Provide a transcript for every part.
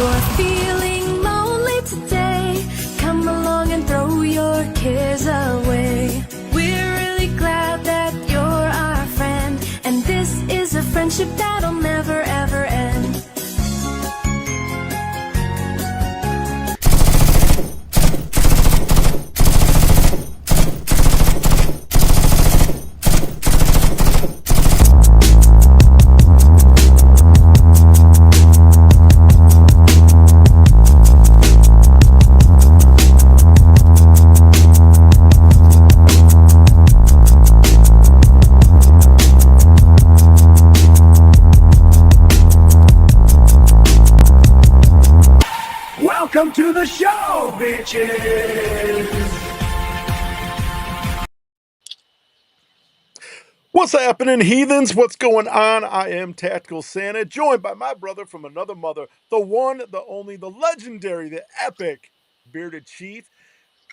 you're feeling lonely today, come along and throw your cares away. We're really glad that you're our friend, and this is a friendship that'll never ever end. Welcome to the show, bitches! What's happening, heathens? What's going on? I am Tactical Santa, joined by my brother from another mother, the one, the only, the legendary, the epic Bearded Chief.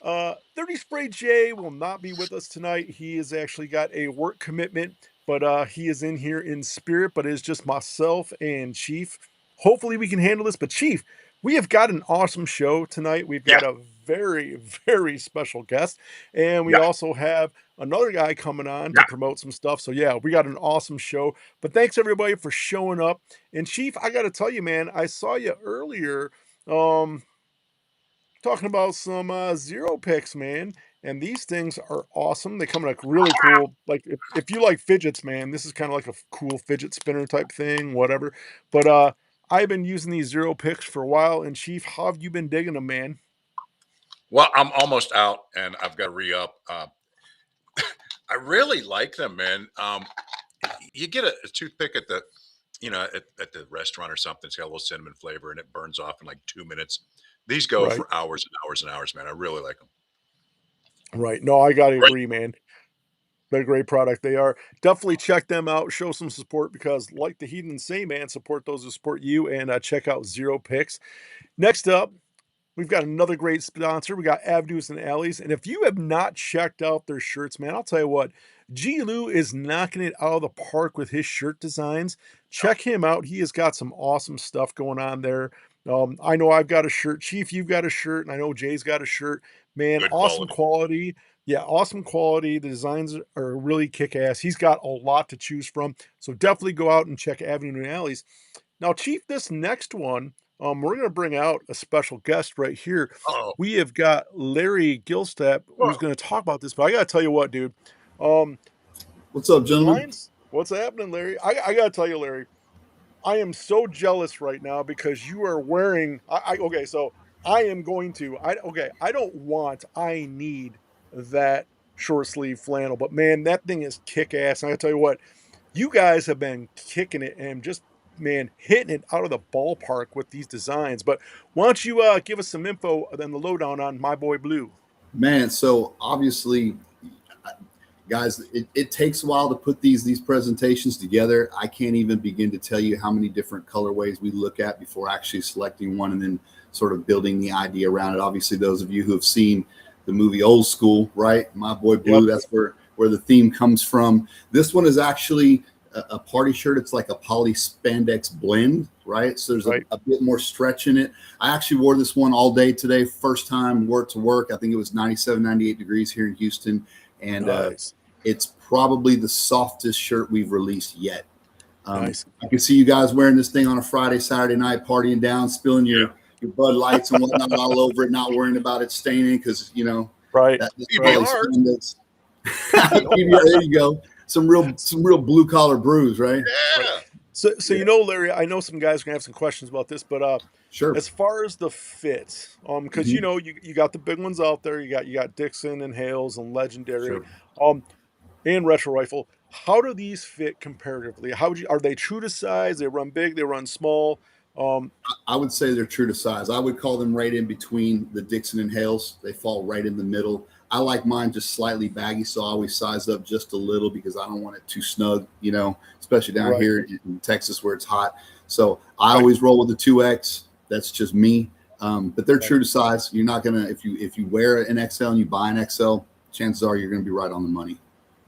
30 Spray J will not be with us tonight. He has actually got a work commitment, but he is in here in spirit, but it's just myself and Chief. Hopefully we can handle this, but Chief, we have got an awesome show tonight. We've got a very, very special guest, and we also have another guy coming on to promote some stuff. So yeah, we got an awesome show, but thanks everybody for showing up. And Chief, I got to tell you, man, I saw you earlier, talking about some XeroPicks, man, and these things are awesome. They come in like really cool, like if you like fidgets, man, this is kind of like a cool fidget spinner type thing, whatever. But I've been using these XeroPicks for a while, and Chief, how have you been digging them, man? Well, I'm almost out, and I've got to re-up. I really like them, man. You get a toothpick at the, at the restaurant or something. It's got a little cinnamon flavor, and it burns off in like 2 minutes. These go for hours and hours and hours, man. I really like them. Right. No, I got to agree, man. They're a great product. They are. Definitely check them out. Show some support because, like the heathens say, man, support those who support you, and check out XeroPicks. Next up, we've got another great sponsor. We got Avenues and Alleys. And if you have not checked out their shirts, man, I'll tell you what, G. Lou is knocking it out of the park with his shirt designs. Check him out. He has got some awesome stuff going on there. I know I've got a shirt. Chief, you've got a shirt. And I know Jay's got a shirt. Man, Good awesome quality. Yeah, awesome quality. The designs are really kick-ass. He's got a lot to choose from. So definitely go out and check Avenue and Alleys. Now, Chief, this next one, we're going to bring out a special guest right here. We have got Larry Gilstap, who's going to talk about this. But I got to tell you what, dude. What's up, gentlemen? What's happening, Larry? I got to tell you, Larry, I am so jealous right now because you are wearing. Okay, so I am going to. I need that short sleeve flannel, but man, that thing is kick ass. And I got to tell you what, you guys have been kicking it and just, man, hitting it out of the ballpark with these designs. But why don't you give us some info and the lowdown on My Boy Blue? Man, so obviously, guys, it takes a while to put these presentations together. I can't even begin to tell you how many different colorways we look at before actually selecting one and then sort of building the idea around it. Obviously, those of you who have seen the movie Old School, right? My Boy Blue, that's where the theme comes from. This one is actually a party shirt. It's like a poly spandex blend, right? So there's a bit more stretch in it. I actually wore this one all day today. First time wore it to work. I think it was 97, 98 degrees here in Houston. And it's probably the softest shirt we've released yet. I can see you guys wearing this thing on a Friday, Saturday night, partying down, spilling your Bud Lights and whatnot all over it, not worrying about it staining because, that's there you go. Some real blue collar brews, right? Yeah. So Larry, I know some guys are gonna have some questions about this, but sure. As far as the fit, because you got the big ones out there. You got Dixon and Hales and Legendary, and Retro Rifle. How do these fit comparatively? Are they true to size? They run big, they run small. I would say they're true to size. I would call them right in between the Dixon and Hales. They fall right in the middle. I like mine just slightly baggy, so I always size up just a little because I don't want it too snug, especially down here in Texas where it's hot. So I always roll with the 2X. That's just me. But they're true to size. You're not gonna if you wear an XL and you buy an XL, chances are you're gonna be right on the money.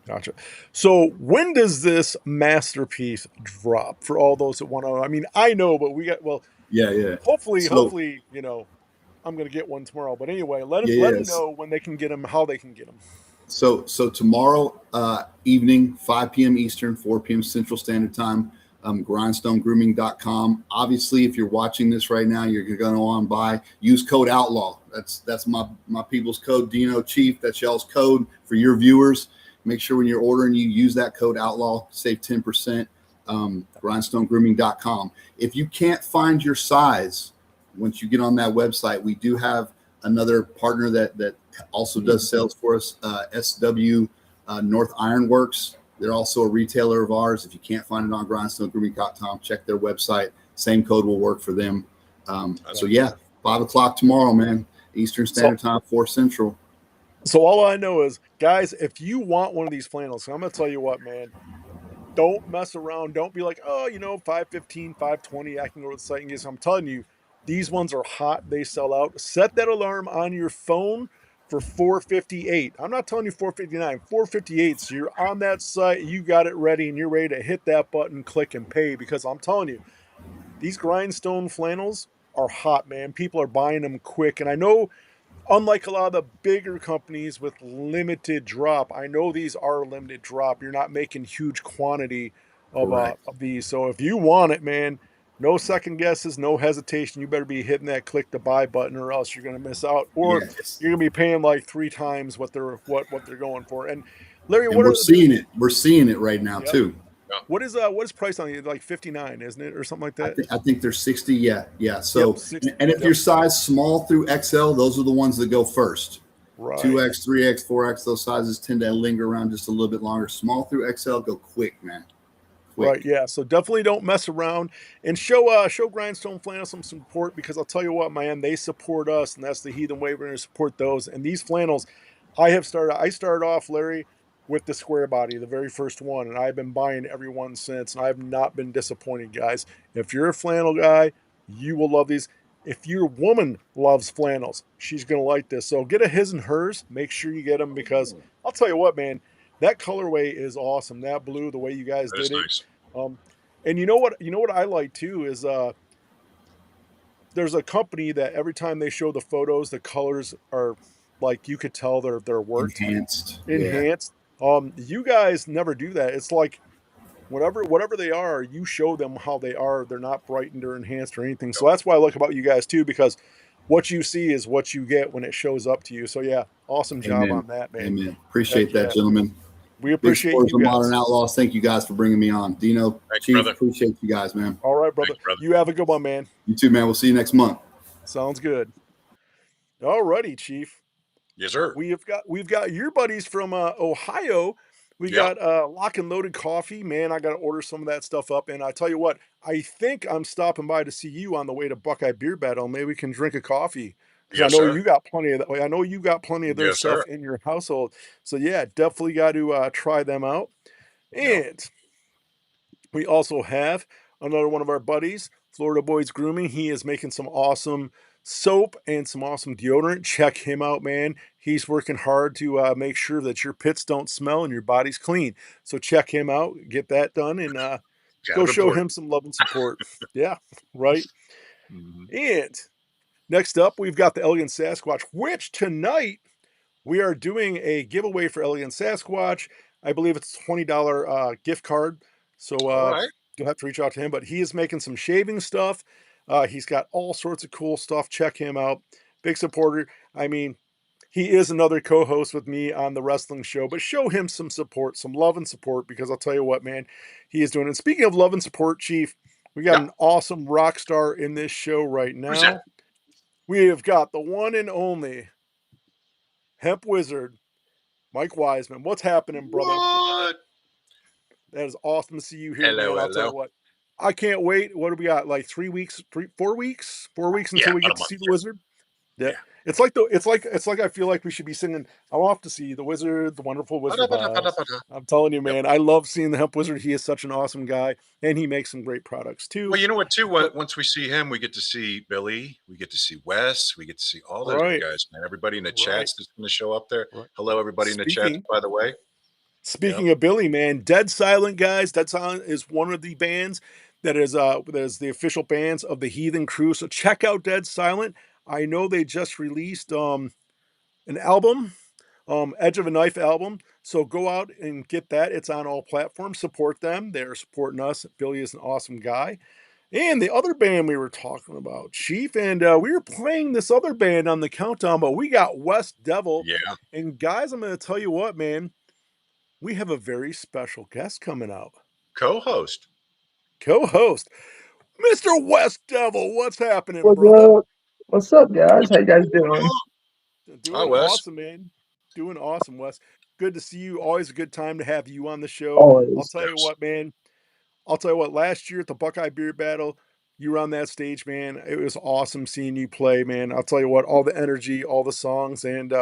Gotcha. So when does this masterpiece drop for all those that want to? I mean, I know, but we got well. Yeah. So Hopefully, you know, I'm gonna get one tomorrow. But anyway, let yeah, them yes. know when they can get them, how they can get them. So tomorrow evening, 5 p.m. Eastern, 4 p.m. Central Standard Time, grindstonegrooming.com. Obviously, if you're watching this right now, you're going to go on by, use code Outlaw. That's my people's code, Dino Chief. That's y'all's code for your viewers. Make sure when you're ordering, you use that code Outlaw, save 10%. Grindstonegrooming.com. If you can't find your size, once you get on that website, we do have another partner that also does sales for us, SW North Ironworks. They're also a retailer of ours. If you can't find it on grindstonegrooming.com, check their website. Same code will work for them. So yeah, 5 o'clock tomorrow, man. Eastern Standard Time, 4 Central. So all I know is, guys, if you want one of these flannels, I'm gonna tell you what, man. Don't mess around. Don't be like, oh, you know, 515, 520. I can go to the site and get some. I'm telling you, these ones are hot. They sell out. Set that alarm on your phone for 458. I'm not telling you 459, 458. So you're on that site, you got it ready, and you're ready to hit that button, click, and pay. Because I'm telling you, these grindstone flannels are hot, man. People are buying them quick. And I know, unlike a lot of the bigger companies with limited drop, I know these are limited drop. You're not making huge quantity Correct. of these. So if you want it, man, no second guesses, no hesitation. You better be hitting that click to buy button, or else you're gonna miss out, or Yes. you're gonna be paying like 3 times what they're going for. And Larry, And what we're are the? seeing it. We're seeing it right now Yep. too. Yeah. What is price on it? Like 59, isn't it, or something like that? I think they're 60. Yeah. Yep, So, 60. and if Yep, your size small through XL, those are the ones that go first. right. 2X, 3X, 4X, those sizes tend to linger around just a little bit longer. Small through XL go quick, man. Right, Quick. yeah. So definitely don't mess around, and show Grindstone Flannel some support, because I'll tell you what, man, they support us, and that's the Heathen Way. We're going to support those. And these flannels, I started off, Larry, with the square body, the very first one, and I've been buying every one since, and I've not been disappointed, guys. If you're a flannel guy, you will love these. If your woman loves flannels, she's going to like this. So get a his and hers. Make sure you get them, because I'll tell you what, man, that colorway is awesome. That blue, the way you guys That is did it. nice. Um, and you know what? You know what I like too is there's a company that every time they show the photos, the colors are like, you could tell they're worked, Enhanced. Yeah. enhanced. You guys never do that. It's like whatever they are, you show them how they are. They're not brightened or enhanced or anything. So Yep. that's what I like about you guys too, because what you see is what you get when it shows up to you. So yeah, awesome job Amen. on that, man. Amen. Appreciate Heck that, yeah. gentlemen. We Big appreciate supporters you of Modern guys. Outlaws. Thank you guys for bringing me on. Dino, Thanks, Chief, brother. appreciate you guys, man. All right, brother. Thanks, brother. You have a good one, man. You too, man. We'll see you next month. Sounds good. All righty, Chief. Yes, sir. We've got your buddies from Ohio. We Yeah. got Lock and Loaded Coffee. Man, I got to order some of that stuff up. And I tell you what, I think I'm stopping by to see you on the way to Buckeye Beer Battle. Maybe we can drink a coffee, because I Yes, know sir. you got plenty of that. I know you got plenty of their Yes, stuff sir. in your household. So yeah, definitely got to try them out. Yeah. And we also have another one of our buddies, Florida Boys Grooming. He is making some awesome soap and some awesome deodorant. Check him out, man. He's working hard to make sure that your pits don't smell and your body's clean. So check him out, get that done, and Kind go of show important. him some love and support. Yeah, right. Mhm. And next up, we've got the Elegant Sasquatch, which tonight we are doing a giveaway for Elegant Sasquatch. I believe it's a $20 gift card. So All right. you'll have to reach out to him. But he is making some shaving stuff. He's got all sorts of cool stuff. Check him out. Big supporter. I mean, he is another co-host with me on the wrestling show, but show him some support, some love and support, because I'll tell you what, man, he is doing. And speaking of love and support, Chief, we got Yeah. an awesome rock star in this show right Who's that? now. We have got the one and only Hemp Wizard, Mike Wiseman. What's happening, brother? What? That is awesome to see you here, Hello, man. I'll tell you hello. what. I can't wait. What do we got? Like 3 weeks, 4 weeks Yeah, until we about get a to see month. the Wizard. Yeah. Yeah. It's like I feel like we should be singing I'm off to see the Wizard, the wonderful Wizard of Oz. I'm telling you, Yep. man, I love seeing the Hemp Wizard. He is such an awesome guy, and he makes some great products too. Well, you know what, too? But Once we see him, we get to see Billy. We get to see Wes. We get to see all those right, guys, man. Everybody in the right, chats that's going to show up there. right. Hello, everybody in the chats, Speaking by the way. Speaking of Billy, man, Dead Silent, guys. Dead Silent is one of the bands that is the official bands of the Heathen Crew. So check out Dead Silent. I know they just released an album, Edge of a Knife album. So go out and get that. It's on all platforms. Support them. They're supporting us. Billy is an awesome guy. And the other band we were talking about, Chief, and we were playing this other band on the countdown, but we got Wes Devoll. Yeah. And guys, I'm going to tell you what, man, we have a very special guest coming out. Co-host. Mr. Wes Devoll. What's happening, What's brother? up? What's up, guys? How you guys doing? Hi, Doing Wes. awesome, man. Doing awesome, Wes. Good to see you. Always a good time to have you on the show. Always. I'll tell you what, man. I'll tell you what, last year at the Buckeye Beer Battle, you were on that stage, man. It was awesome seeing you play, man. I'll tell you what, all the energy, all the songs, and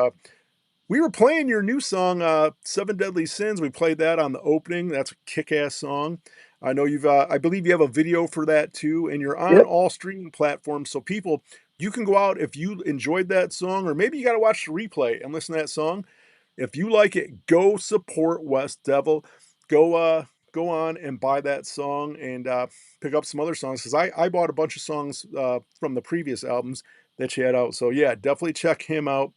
we were playing your new song, Seven Deadly Sins. We played that on the opening. That's a kick-ass song. I know you've, I believe you have a video for that too, and you're on Yep. all streaming platforms. So people, you can go out if you enjoyed that song, or maybe you got to watch the replay and listen to that song. If you like it, go support Wes Devoll. Go on and buy that song and pick up some other songs, because I bought a bunch of songs from the previous albums that you had out. So yeah, definitely check him out.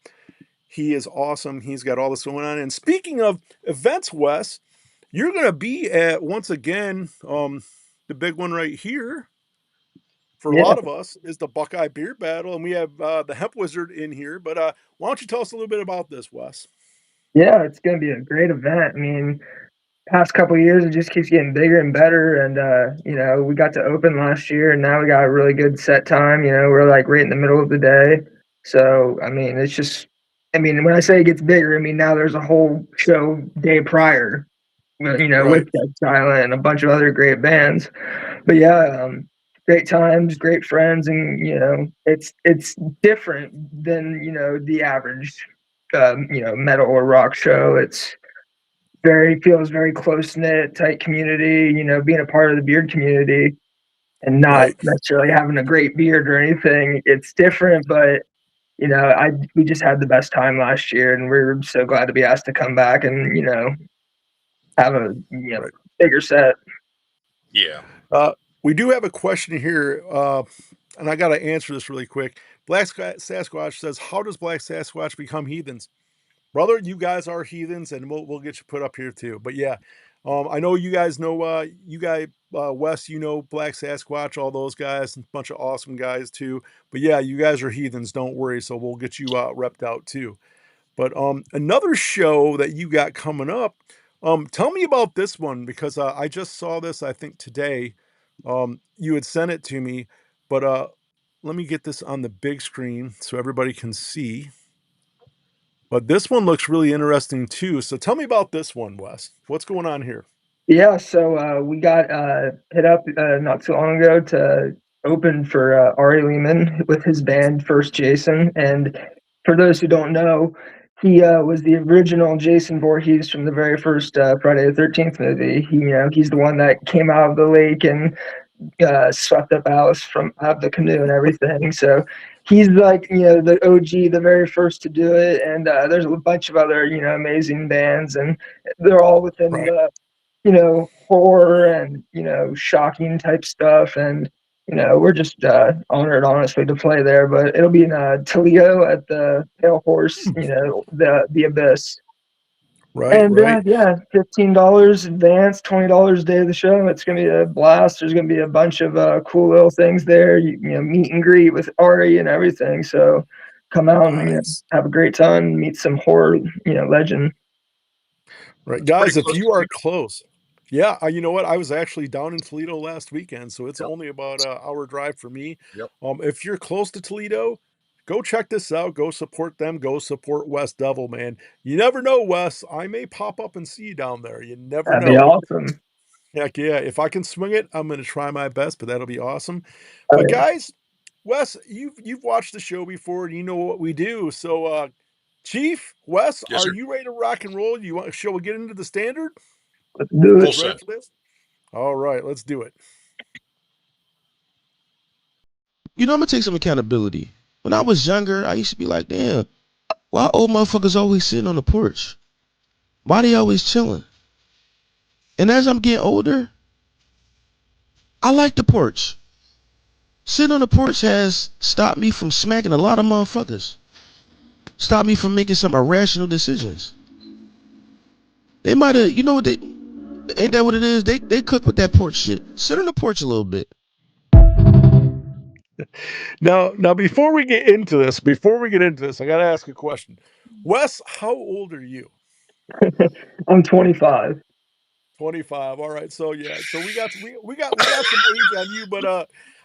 He is awesome. He's got all this going on. And speaking of events, Wes, you're going to be at, once again, the big one right here for a Yeah. lot of us is the Buckeye Beer Battle. And we have the Hemp Wizard in here. But why don't you tell us a little bit about this, Wes? Yeah, it's going to be a great event. I mean, past couple of years, it just keeps getting bigger and better. And, you know, we got to open last year, and now we got a really good set time. You know, we're like right in the middle of the day. So, I mean, it's just, I mean, when I say it gets bigger, I mean, now there's a whole show day prior, you know, Right. with Dead Silent and a bunch of other great bands. But yeah, great times, great friends, and you know, it's different than, you know, the average, you know, metal or rock show. It's feels very close knit, tight community. You know, being a part of the beard community and not Right. necessarily having a great beard or anything. It's different, but you know, we just had the best time last year, and we're so glad to be asked to come back and, you know, have a, you know, Right. bigger set. Yeah. We do have a question here, and I got to answer this really quick. Black Sasquatch says, "How does Black Sasquatch become heathens?" Brother, you guys are heathens, and we'll get you put up here too. But yeah, I know you guys know Wes. You know Black Sasquatch, all those guys, and a bunch of awesome guys too. But yeah, you guys are heathens. Don't worry. So we'll get you repped out too. But another show that you got coming up, tell me about this one, because I just saw this, I think today. You had sent it to me, but let me get this on the big screen so everybody can see. But this one looks really interesting too. So tell me about this one, Wes. What's going on here? Yeah, so we got hit up not too long ago to open for Ari Lehman with his band First Jason. And for those who don't know, he was the original Jason Voorhees from the very first Friday the 13th movie. He, you know, he's the one that came out of the lake and swept up Alice from out of the canoe and everything. So he's like, you know, the OG, the very first to do it. And there's a bunch of other, you know, amazing bands, and they're all within Right. the, you know, horror and, you know, shocking type stuff. And, you know, we're just honored, honestly, to play there. But it'll be in Toledo at the Pale Horse, you know, the Abyss. Right, And right. yeah, $15 advance, $20 day of the show. It's gonna be a blast. There's gonna be a bunch of cool little things there. You know, meet and greet with Ari and everything. So come out and, you know, Nice. have a great time. Meet some horror, you know, legend. Right, guys, Pretty if close you to are you. close, yeah, you know what? I was actually down in Toledo last weekend, so it's Yep. only about an hour drive for me. Yep. If you're close to Toledo, go check this out. Go support them. Go support Wes Devoll, man. You never know, Wes. I may pop up and see you down there. You never That'd be know. awesome. Heck yeah. If I can swing it, I'm going to try my best, but that'll be awesome. Oh, But yeah. guys, Wes, you've watched the show before and you know what we do. So Chief, Wes, Yes, are sir. you ready to rock and roll? Shall we get into the standard? Let's do You it. Full guys ready send. for this? All right, let's do it. You know, I'm gonna take some accountability. When I was younger, I used to be like, damn, why old motherfuckers always sitting on the porch? Why they always chilling? And as I'm getting older, I like the porch. Sitting on the porch has stopped me from smacking a lot of motherfuckers. Stopped me from making some irrational decisions. They might have, you know what, ain't that what it is? They cook with that porch shit. Sit on the porch a little bit. Now, before we get into this, I got to ask a question. Wes, how old are you? I'm 25. 25. All right. So yeah. So we got some age on you, but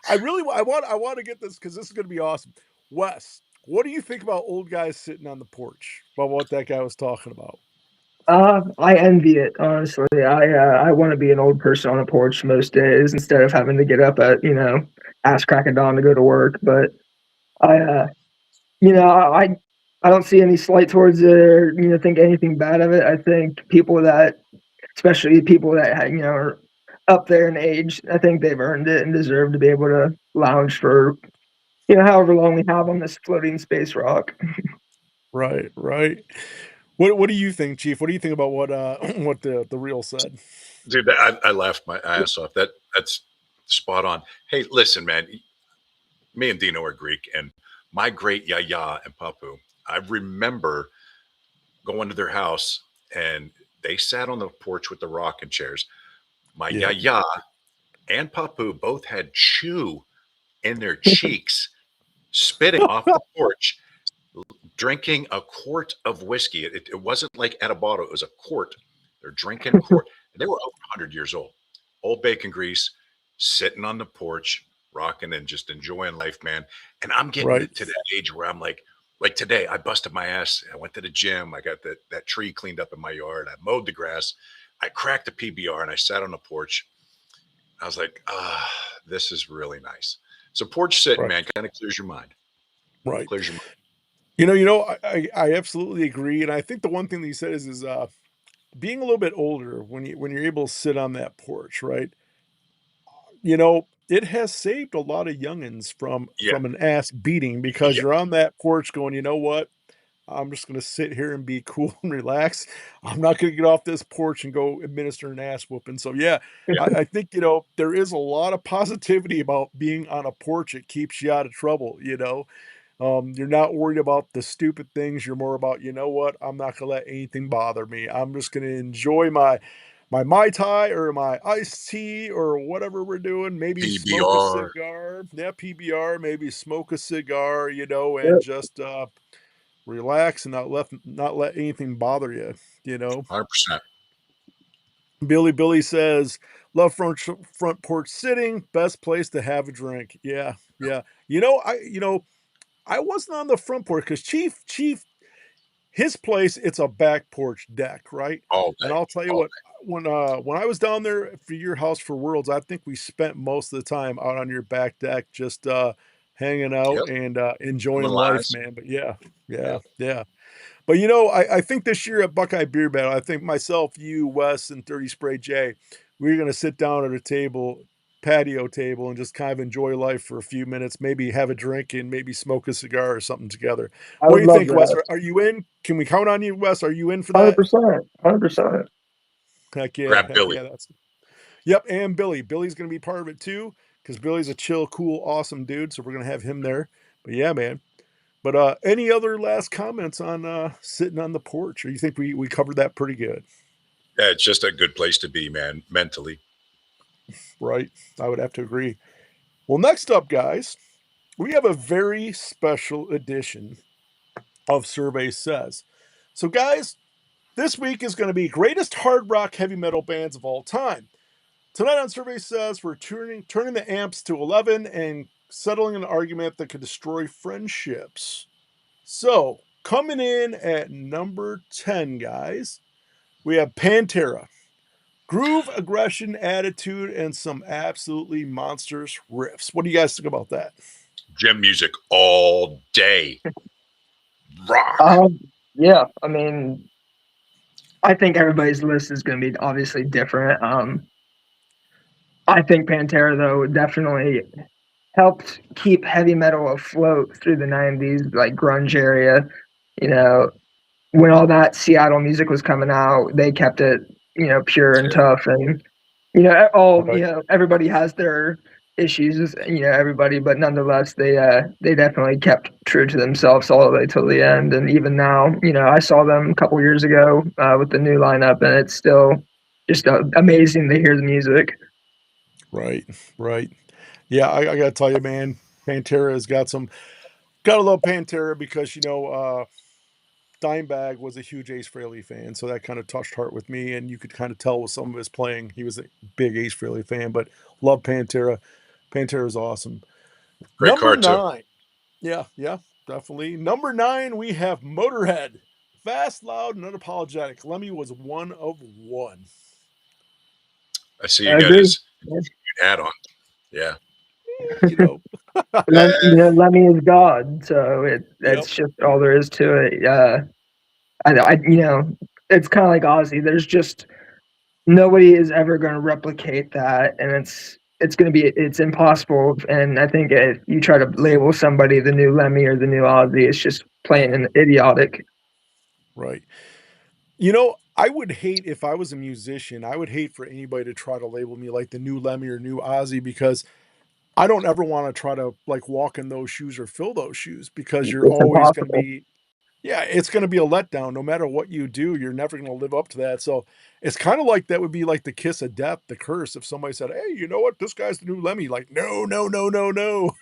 I want to get this because this is going to be awesome. Wes, what do you think about old guys sitting on the porch? About what that guy was talking about? I envy it, honestly. I want to be an old person on a porch most days instead of having to get up at, ass crack of dawn to go to work. But I, you know, I don't see any slight towards it or, think anything bad of it. I think especially people that, are up there in age, I think they've earned it and deserve to be able to lounge for, however long we have on this floating space rock. Right. Right. What do you think, Chief? What do you think about what what the reel said? Dude, I laughed my ass off. That's spot on. Hey, listen, man. Me and Dino are Greek, and my great Yaya and Papu. I remember going to their house, and they sat on the porch with the rocking chairs. My Yeah. Yaya and Papu both had chew in their cheeks, spitting off the porch, drinking a quart of whiskey. It wasn't like at a bottle; it was a quart. They're drinking a quart. They were over 100 years old. Old bacon grease, sitting on the porch, rocking and just enjoying life, man. And I'm getting Right. to that age where I'm like today, I busted my ass. I went to the gym. I got that tree cleaned up in my yard. I mowed the grass. I cracked the PBR and I sat on the porch. I was like, this is really nice. So porch sitting, Right. man, kind of clears your mind. Right. Clears your mind. I absolutely agree, and I think the one thing that you said is being a little bit older when you're able to sit on that porch, right? It has saved a lot of youngins from Yeah. an ass beating because Yeah. you're on that porch going, you know what? I'm just gonna sit here and be cool and relax. I'm not gonna get off this porch and go administer an ass whooping. So yeah, I think there is a lot of positivity about being on a porch. It keeps you out of trouble. You're not worried about the stupid things. You're more about, you know what? I'm not gonna let anything bother me. I'm just gonna enjoy my Mai Tai or my iced tea or whatever we're doing. Maybe smoke a PBR, cigar. Yeah, PBR. Maybe smoke a cigar. And Yep. just relax and not let anything bother you. You know. 100%. Billy says, "Love front porch sitting. Best place to have a drink." Yeah, yeah. I wasn't on the front porch because Chief, his place, it's a back porch deck, right? All And day. I'll tell you All what, day. when I was down there for your house for Worlds, I think we spent most of the time out on your back deck, just hanging out Yep. and enjoying Living life, lives. man. But yeah, yeah, Yep. yeah. But I think this year at Buckeye Beer Battle, I think myself, you, Wes, and 30 Spray J, we're gonna sit down at a patio table, and just kind of enjoy life for a few minutes, maybe have a drink and maybe smoke a cigar or something together. I What do would you love think, Wes? that. Are you in? Can we count on you, Wes? Are you in for that? 100%. 100%. Heck yeah, Grab heck Billy. yeah, yep, and Billy. Billy's gonna be part of it too, because Billy's a chill, cool, awesome dude. So we're gonna have him there. But yeah, man. But any other last comments on sitting on the porch? Or you think we covered that pretty good? Yeah, it's just a good place to be, man, mentally. Right. I would have to agree. Well, next up, guys, we have a very special edition of Survey Says. So, guys, this week is going to be greatest hard rock heavy metal bands of all time. Tonight on Survey Says, we're turning the amps to 11 and settling an argument that could destroy friendships. So, coming in at number 10, guys, we have Pantera. Groove, aggression, attitude, and some absolutely monstrous riffs. What do you guys think about that? Gym music all day. Rock. Yeah, I mean, I think everybody's list is going to be obviously different. I think Pantera, though, definitely helped keep heavy metal afloat through the 90s, like grunge area. You know, when all that Seattle music was coming out, they kept it, pure and tough, and everybody has their issues with everybody, but nonetheless they definitely kept true to themselves all the way till the end. And even now, I saw them a couple years ago with the new lineup, and it's still just amazing to hear the music. Right. Yeah, I gotta tell you, man, Pantera has gotta love Pantera because Dimebag was a huge Ace Frehley fan, so that kind of touched heart with me, and you could kind of tell with some of his playing, he was a big Ace Frehley fan, but love Pantera. Pantera is awesome. Great Number card too. 9. Yeah, definitely. Number 9, we have Motorhead. Fast, loud, and unapologetic. Lemmy was one of one. I see I you got agree. his Yeah. hat on. Yeah. Lemmy is God, so Yep. it's just all there is to it. It's kind of like Ozzy. There's just nobody is ever going to replicate that, and it's impossible. And I think if you try to label somebody the new Lemmy or the new Ozzy, it's just plain and idiotic. Right. I would hate if I was a musician, I would hate for anybody to try to label me like the new Lemmy or new Ozzy because I don't ever want to try to like walk in those shoes or fill those shoes because you're It's always going to impossible. be, yeah, it's going to be a letdown. No matter what you do, you're never going to live up to that. So it's kind of like that would be like the kiss of death, the curse. If somebody said, "Hey, you know what? This guy's the new Lemmy." Like, no, no, no, no, no,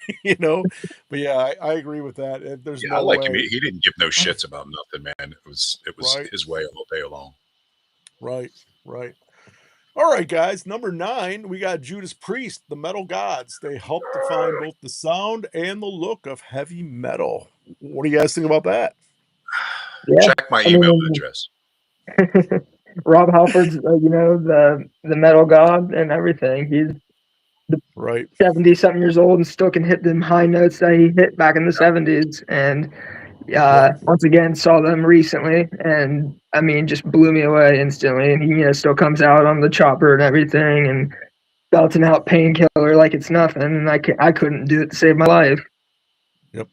But yeah, I agree with that. There's Yeah, I no like him. way. He didn't give no shits about nothing, man. It was Right. his way all day long. Right. All right, guys. Number 9, we got Judas Priest, the Metal Gods. They helped define both the sound and the look of heavy metal. What do you guys think about that? Yeah, Check my email address. Rob Halford's, the metal god and everything. He's Right. 70-something years old and still can hit them high notes that he hit back in the 70s. And once again, saw them recently, and I mean, just blew me away instantly. And he, still comes out on the chopper and everything, and belting out Painkiller like it's nothing. And I couldn't do it to save my life. Yep.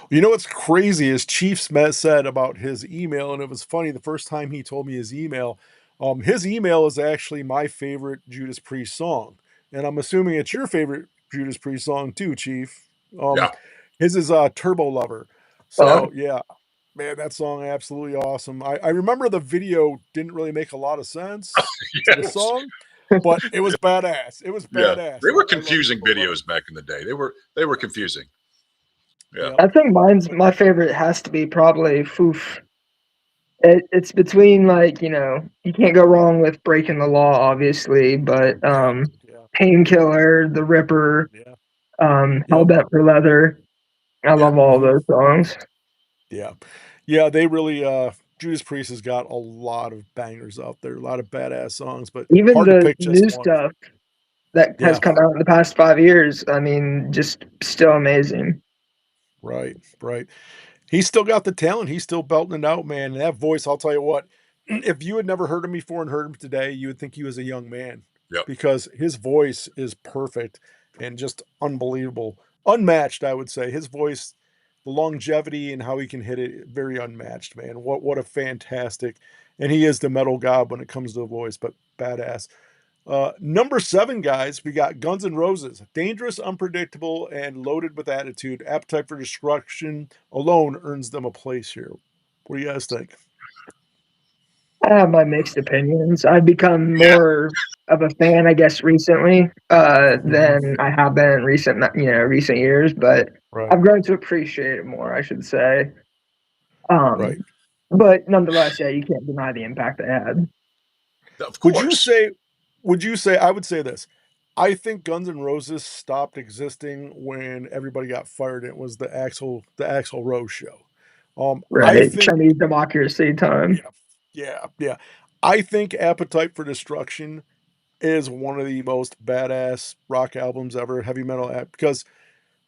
You know what's crazy is Chief Smith said about his email, and it was funny the first time he told me his email. His email is actually my favorite Judas Priest song, and I'm assuming it's your favorite Judas Priest song too, Chief. Yeah. His is Turbo Lover. So yeah, man, that song absolutely awesome. I remember the video didn't really make a lot of sense to the song, but it was badass. It was badass. They were I love confusing Turbo Lover. videos back in the day. They were confusing. Yeah. I think my favorite has to be probably Foof. It's between you can't go wrong with Breaking the Law, obviously, but Painkiller, The Ripper, Hellbent for Leather. I love all those songs. Yeah, they really Judas Priest has got a lot of bangers out there, a lot of badass songs, but Even hard to the pick just new one. stuff that has come out in the past 5 years, I mean, just still amazing. Right. He's still got the talent. He's still belting it out, man. And that voice, I'll tell you what, if you had never heard him before and heard him today, you would think he was a young man. Yep. Because his voice is perfect and just unbelievable. Unmatched, I would say. His voice, the longevity and how he can hit it, very unmatched, man. What a fantastic. And he is the metal god when it comes to the voice, but badass. Number 7, guys, we got Guns N' Roses. Dangerous, unpredictable, and loaded with attitude. Appetite for Destruction alone earns them a place here. What do you guys think? I have my mixed opinions. I've become more of a fan, I guess, recently than I have been in recent years, but I've grown to appreciate it more, I should say. Right. But nonetheless, yeah, you can't deny the impact they had. Of course. Would you say, I would say this. I think Guns N' Roses stopped existing when everybody got fired. It was the Axl Rose show. Right. I think Chinese democracy time. Yeah. I think Appetite for Destruction is one of the most badass rock albums ever, heavy metal because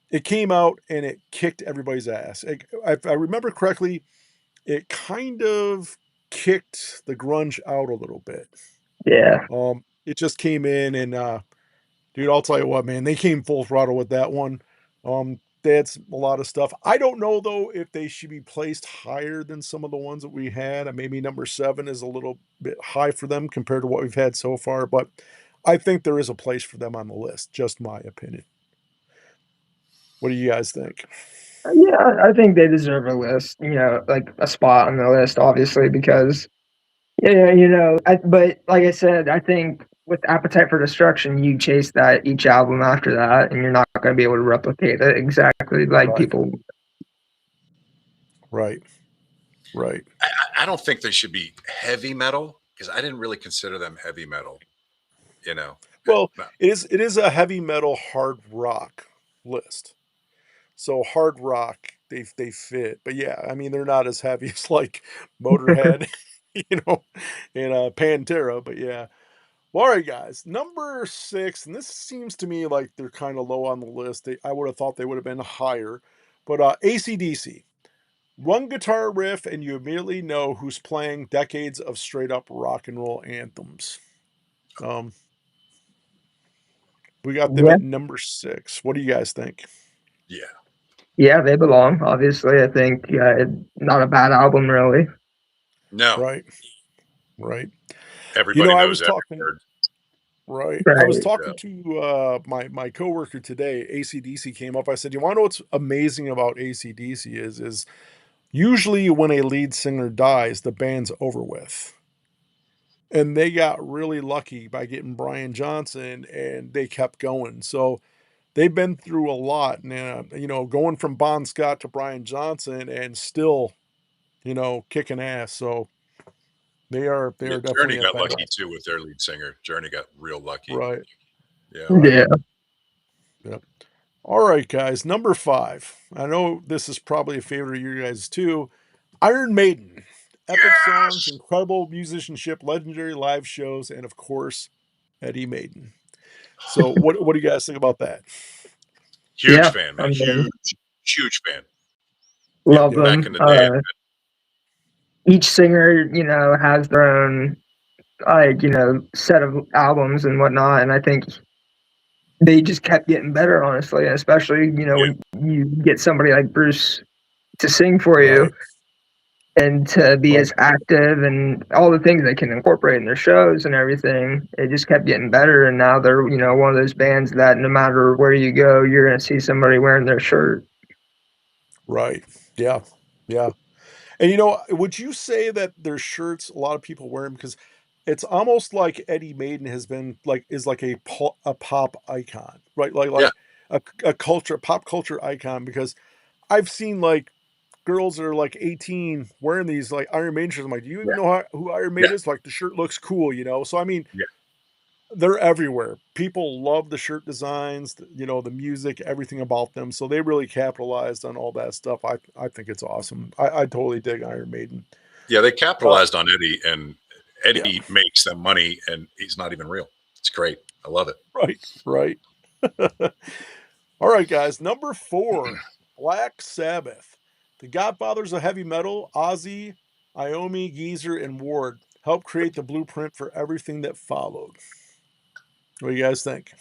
it came out and it kicked everybody's ass. If I remember correctly, it kind of kicked the grunge out a little bit. Yeah. It just came in and dude, I'll tell you what, man, they came full throttle with that one. that's a lot of stuff. I don't know though if they should be placed higher than some of the ones that we had. Maybe number 7 is a little bit high for them compared to what we've had so far, but I think there is a place for them on the list. Just my opinion. What do you guys think? Yeah, I think they deserve a list, like a spot on the list, obviously, because yeah, but like I said, I think with Appetite for Destruction, you chase that each album after that, and you're not going to be able to replicate it exactly like Right. people. Right. Right. I don't think they should be heavy metal because I didn't really consider them heavy metal. You know, Well, No. it is a heavy metal hard rock list. So hard rock, they fit. But yeah, I mean they're not as heavy as like Motorhead, you know, and Pantera, but yeah. Well, all right, guys. Number 6, and this seems to me like they're kind of low on the list. I would have thought they would have been higher, but AC/DC. One guitar riff, and you immediately know who's playing decades of straight up rock and roll anthems. Um, we got them Yeah, at number 6. What do you guys think? Yeah. yeah, they belong. Obviously, I think not a bad album, really. No. Right, right. Everybody I knows was every talking. word. Right. I was Right. talking to my coworker today. AC/DC came up. I said, "You want to know what's amazing about AC/DC is usually when a lead singer dies, the band's over with." And they got really lucky by getting Brian Johnson, and they kept going. So they've been through a lot, and going from Bon Scott to Brian Johnson, and still, kicking ass. So they Yeah, are Journey definitely a got badass. lucky too with their lead singer. Journey got real lucky. Right. Yeah. Right. Yeah, Yep. All right, guys. Number 5. I know this is probably a favorite of you guys too. Iron Maiden. Epic songs, Yes. incredible musicianship, legendary live shows, and of course, Eddie Maiden. So, what do you guys think about that? Huge yeah, fan, I man. mean, Huge fan. Yeah. love Yeah. Back them. in the day. Each singer, has their own like set of albums and whatnot, and I think they just kept getting better, honestly, especially Yeah. when you get somebody like Bruce to sing for you Right. and to be Right. as active and all the things they can incorporate in their shows and everything. It just kept getting better, and now they're one of those bands that no matter where you go, you're gonna see somebody wearing their shirt. Right. Yeah. Yeah. And would you say that their shirts, a lot of people wear them because it's almost like Eddie Maiden has been like is like a pop icon, right? Like Yeah. a pop culture icon because I've seen like girls that are like 18 wearing these like Iron Maiden shirts. I'm like, do you Yeah. even know who Iron Yeah. Maiden is? Like the shirt looks cool. So I mean, Yeah. they're everywhere. People love the shirt designs, the music, everything about them. So they really capitalized on all that stuff. I think it's awesome. I totally dig Iron Maiden. Yeah. They Uh, capitalized on Eddie, and yeah, Eddie makes them money, and he's not even real. It's great. I love it. right, right. All right, guys. Number 4, Black Sabbath. The Godfathers of heavy metal, Ozzy, Iommi, Geezer, and Ward helped create the blueprint for everything that followed. What do you guys think?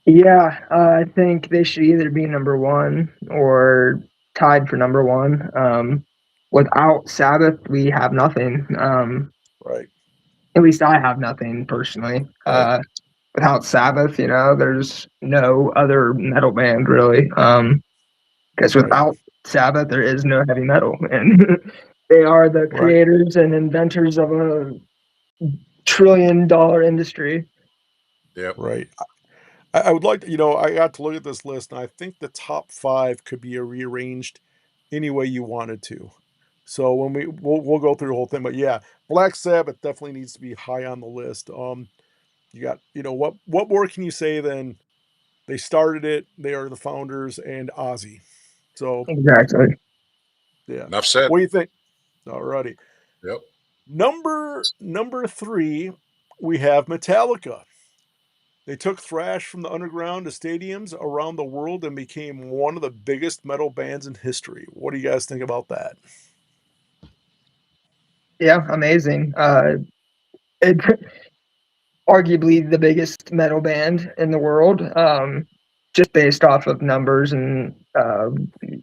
Yeah, I think they should either be number one or tied for number one. Without Sabbath, we have nothing. Right, At least I have nothing personally. right, Without Sabbath, there's no other metal band really. Because right, without Sabbath, there is no heavy metal, and they are the right, creators and inventors of a trillion-dollar industry. Yep. right. I would like to, I got to look at this list, and I think the top 5 could be rearranged any way you wanted to. So when we'll go through the whole thing, but yeah, Black Sabbath definitely needs to be high on the list. You got, what more can you say than they started it, they are the founders, and Ozzy. So Exactly. yeah, Enough said. what do you think? Alrighty, Yep. number 3, we have Metallica. They took thrash from the underground to stadiums around the world and became one of the biggest metal bands in history. What do you guys think about that? Yeah, amazing. It arguably the biggest metal band in the world. just based off of numbers and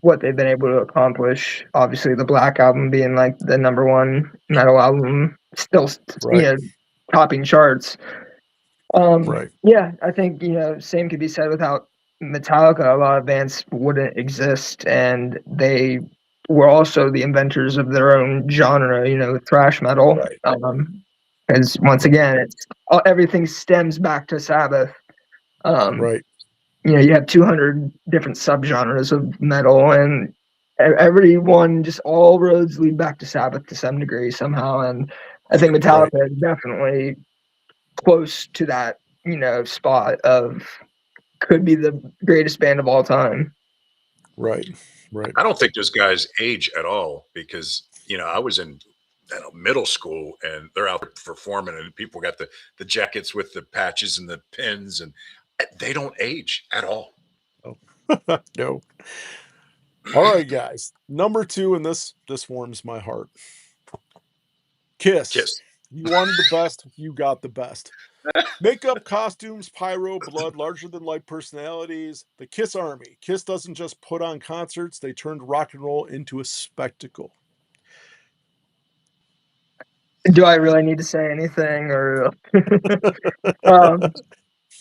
what they've been able to accomplish. Obviously, the Black Album being like the #1 metal album, still Right. topping charts. Right. Yeah, I think same could be said without Metallica. A lot of bands wouldn't exist, and they were also the inventors of their own genre. Thrash metal. Right. Because once again, it's everything stems back to Sabbath. Right. You have 200 different subgenres of metal, and everyone, just all roads lead back to Sabbath to some degree somehow. And I think Metallica is definitely close to that, spot of could be the greatest band of all time. Right. Right. I don't think those guys age at all because I was in middle school and they're out there performing and people got the jackets with the patches and the pins and they don't age at all. Oh. No. All right, guys. #2, and this warms my heart. Kiss. Kiss. You wanted the best, you got the best. Makeup, costumes, pyro, blood, larger than life personalities. The Kiss Army. Kiss doesn't just put on concerts, they turned rock and roll into a spectacle. Do I really need to say anything, or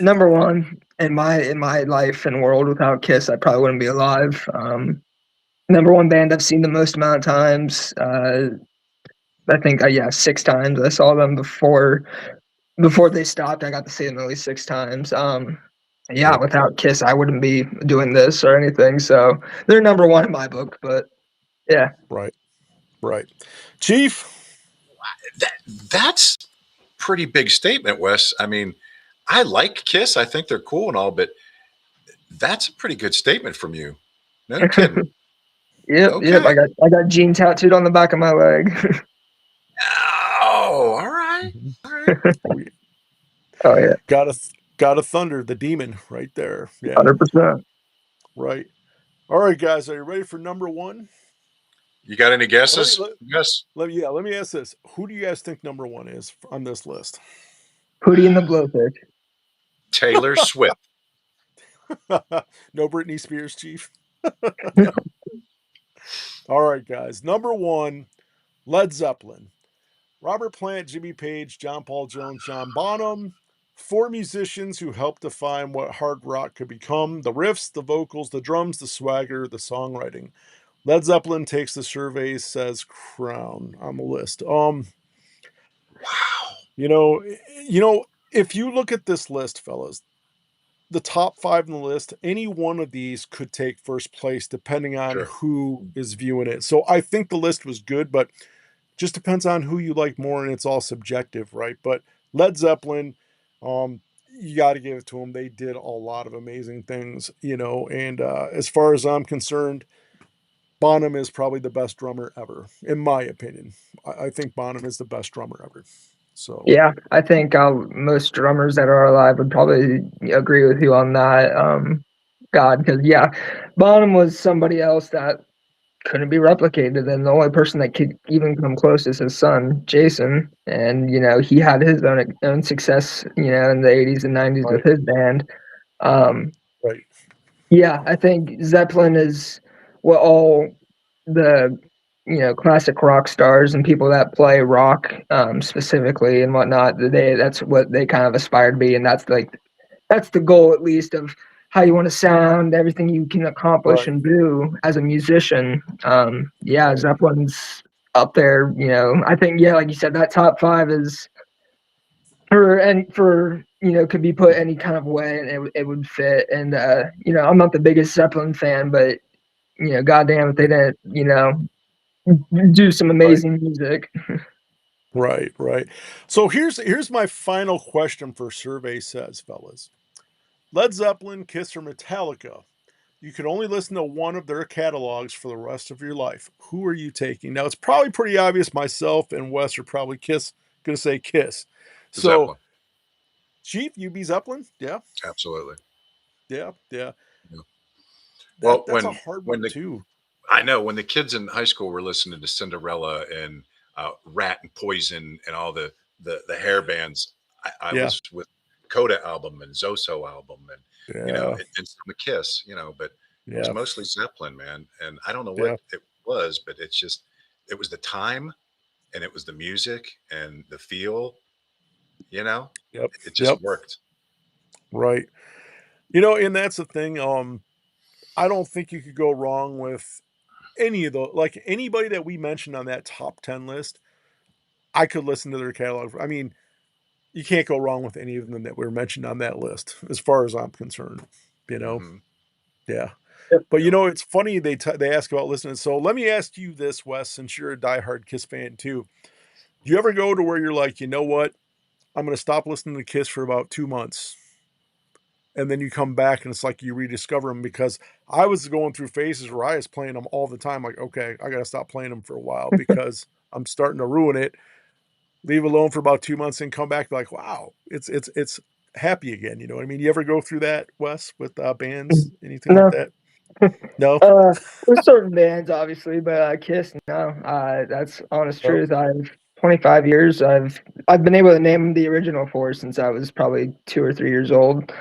#1 in my life and world, without Kiss, I probably wouldn't be alive. #1 band I've seen the most amount of times. I think 6 times. I saw them before they stopped. I got to see them at least 6 times. Without Kiss, I wouldn't be doing this or anything. So they're #1 in my book. But yeah, Right. Chief. That's pretty big statement, Wes. I mean, I like Kiss. I think they're cool and all, but that's a pretty good statement from you. No kidding. Yep. Okay. Yep. I got Gene tattooed on the back of my leg. Oh, all right. All right. Oh yeah. Got a Thunder, the demon, right there. Yeah. 100%. Right. All right, guys. Are you ready for #1? You got any guesses? Yes. Let me ask this. Who do you guys think #1 is on this list? Hootie and the Blowfish. Taylor Swift. No Britney Spears, Chief. All right, guys. #1, Led Zeppelin. Robert Plant, Jimmy Page, John Paul Jones, John Bonham. 4 musicians who helped define what hard rock could become. The riffs, the vocals, the drums, the swagger, the songwriting. Led Zeppelin takes the survey, says crown on the list. Wow. If you look at this list, fellas, the top 5 in the list, any one of these could take first place depending on who is viewing it. So I think the list was good, but just depends on who you like more, and it's all subjective, right? But Led Zeppelin, you got to give it to them. They did a lot of amazing things, and as far as I'm concerned, Bonham is probably the best drummer ever, in my opinion. I think Bonham is the best drummer ever. So yeah, I think most drummers that are alive would probably agree with you on that. Because Bonham was somebody else that couldn't be replicated, and the only person that could even come close is his son Jason, and he had his own success in the 80s and 90s with his band. Right. Yeah, I think Zeppelin is what all the classic rock stars and people that play rock specifically and whatnot, that's what they kind of aspire to be, and that's the goal, at least, of how you want to sound, everything you can accomplish and do as a musician. Zeppelin's up there. I think like you said, that top 5 is could be put any kind of way, and it would fit. And I'm not the biggest Zeppelin fan, but goddamn if they didn't do some amazing music. Right. So here's my final question for Survey Says, fellas. Led Zeppelin, Kiss, or Metallica. You can only listen to one of their catalogs for the rest of your life. Who are you taking? Now, it's probably pretty obvious myself and Wes are probably going to say Kiss. So, Zeppelin. Chief, you be Zeppelin? Yeah. Absolutely. Yeah. Well, that's a hard one, too. I know. When the kids in high school were listening to Cinderella and Rat and Poison and all the hair bands, I was with Coda album and Zoso album, and Yeah. and some Kiss, but it was Yeah. mostly Zeppelin, man. And I don't know Yeah. what it was, but it was the time, and it was the music and the feel. Yep. It Yep. just worked. Right. And that's the thing. I don't think you could go wrong with any of the like anybody that we mentioned on that top 10 list. I could listen to their catalog. I mean, you can't go wrong with any of them that were mentioned on that list, as far as I'm concerned. You know, Hmm. yeah. Yep. But it's funny they ask about listening. So let me ask you this, Wes, since you're a diehard Kiss fan too. Do you ever go to where you're like, you know what? I'm going to stop listening to Kiss for about 2 months, and then you come back and it's like you rediscover them? Because I was going through phases where I was playing them all the time. Like, okay, I got to stop playing them for a while because I'm starting to ruin it. Leave alone for about 2 months and come back like, wow, it's happy again. You know what I mean? You ever go through that, Wes, with bands, anything like No. that? No. There's certain bands, obviously, but Kiss, no. That's honest Nope. truth. I've 25 years. I've been able to name the original four since I was probably 2 or 3 years old.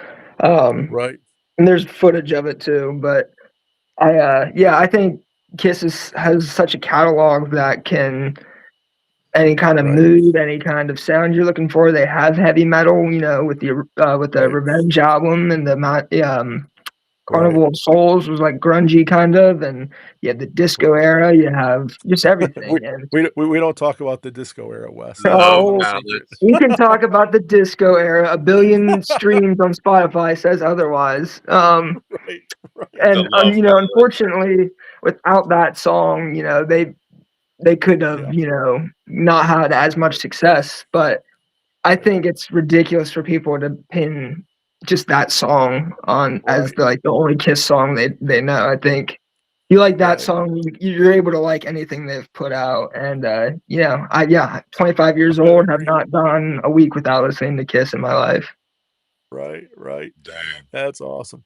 Right. And there's footage of it too. But I think has such a catalog that can any kind of Right. mood, any kind of sound you're looking for. They have heavy metal, with the Right. Revenge album and Right. Carnival of Souls was like grungy kind of, and you have the disco era. You have just we, everything. And we don't talk about the disco era, Wes. That's Love no oh, secret. ballads. we can talk about the disco era. A billion streams on Spotify says otherwise. Right. Right. The And love ballad. unfortunately, without that song, they could have, Yeah. not had as much success. But I Right. think it's ridiculous for people to pin just that song on as Right. the only Kiss song they know. I think you like that Right. song, you're able to like anything they've put out. And 25 years I old, have agree. not gone a week without listening to Kiss in my life. Right. Right. Dang. That's awesome.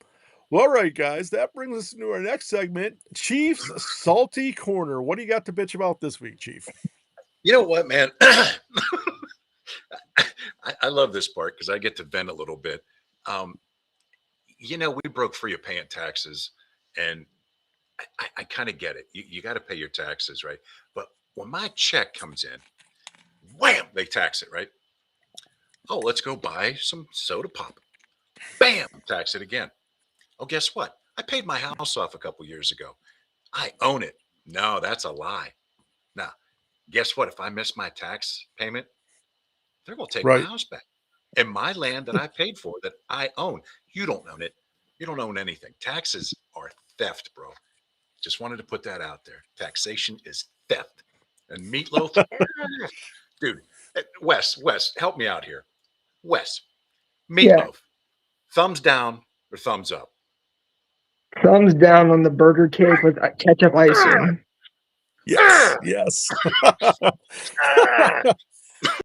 Well, all right, guys, that brings us into our next segment, Chief's Salty Corner. What do you got to bitch about this week, Chief? You know what, man? I love this part because I get to vent a little bit. Um, we broke free of paying taxes, and I kind of get it. You got to pay your taxes, right? But when my check comes in, wham, they tax it, right? Oh, let's go buy some soda pop. Bam, tax it again. Oh, guess what? I paid my house off a couple years ago. I own it. No, that's a lie. Now, guess what? If I miss my tax payment, they're going to take my Right. house back. And my land that I paid for that I own, you don't own it. You don't own anything. Taxes are theft, bro. Just wanted to put that out there. Taxation is theft. And meatloaf, dude, Wes, help me out here. Wes, Yeah, meatloaf, thumbs down or thumbs up? thumbs down on the burger cake with ketchup icing. Yes. Yes.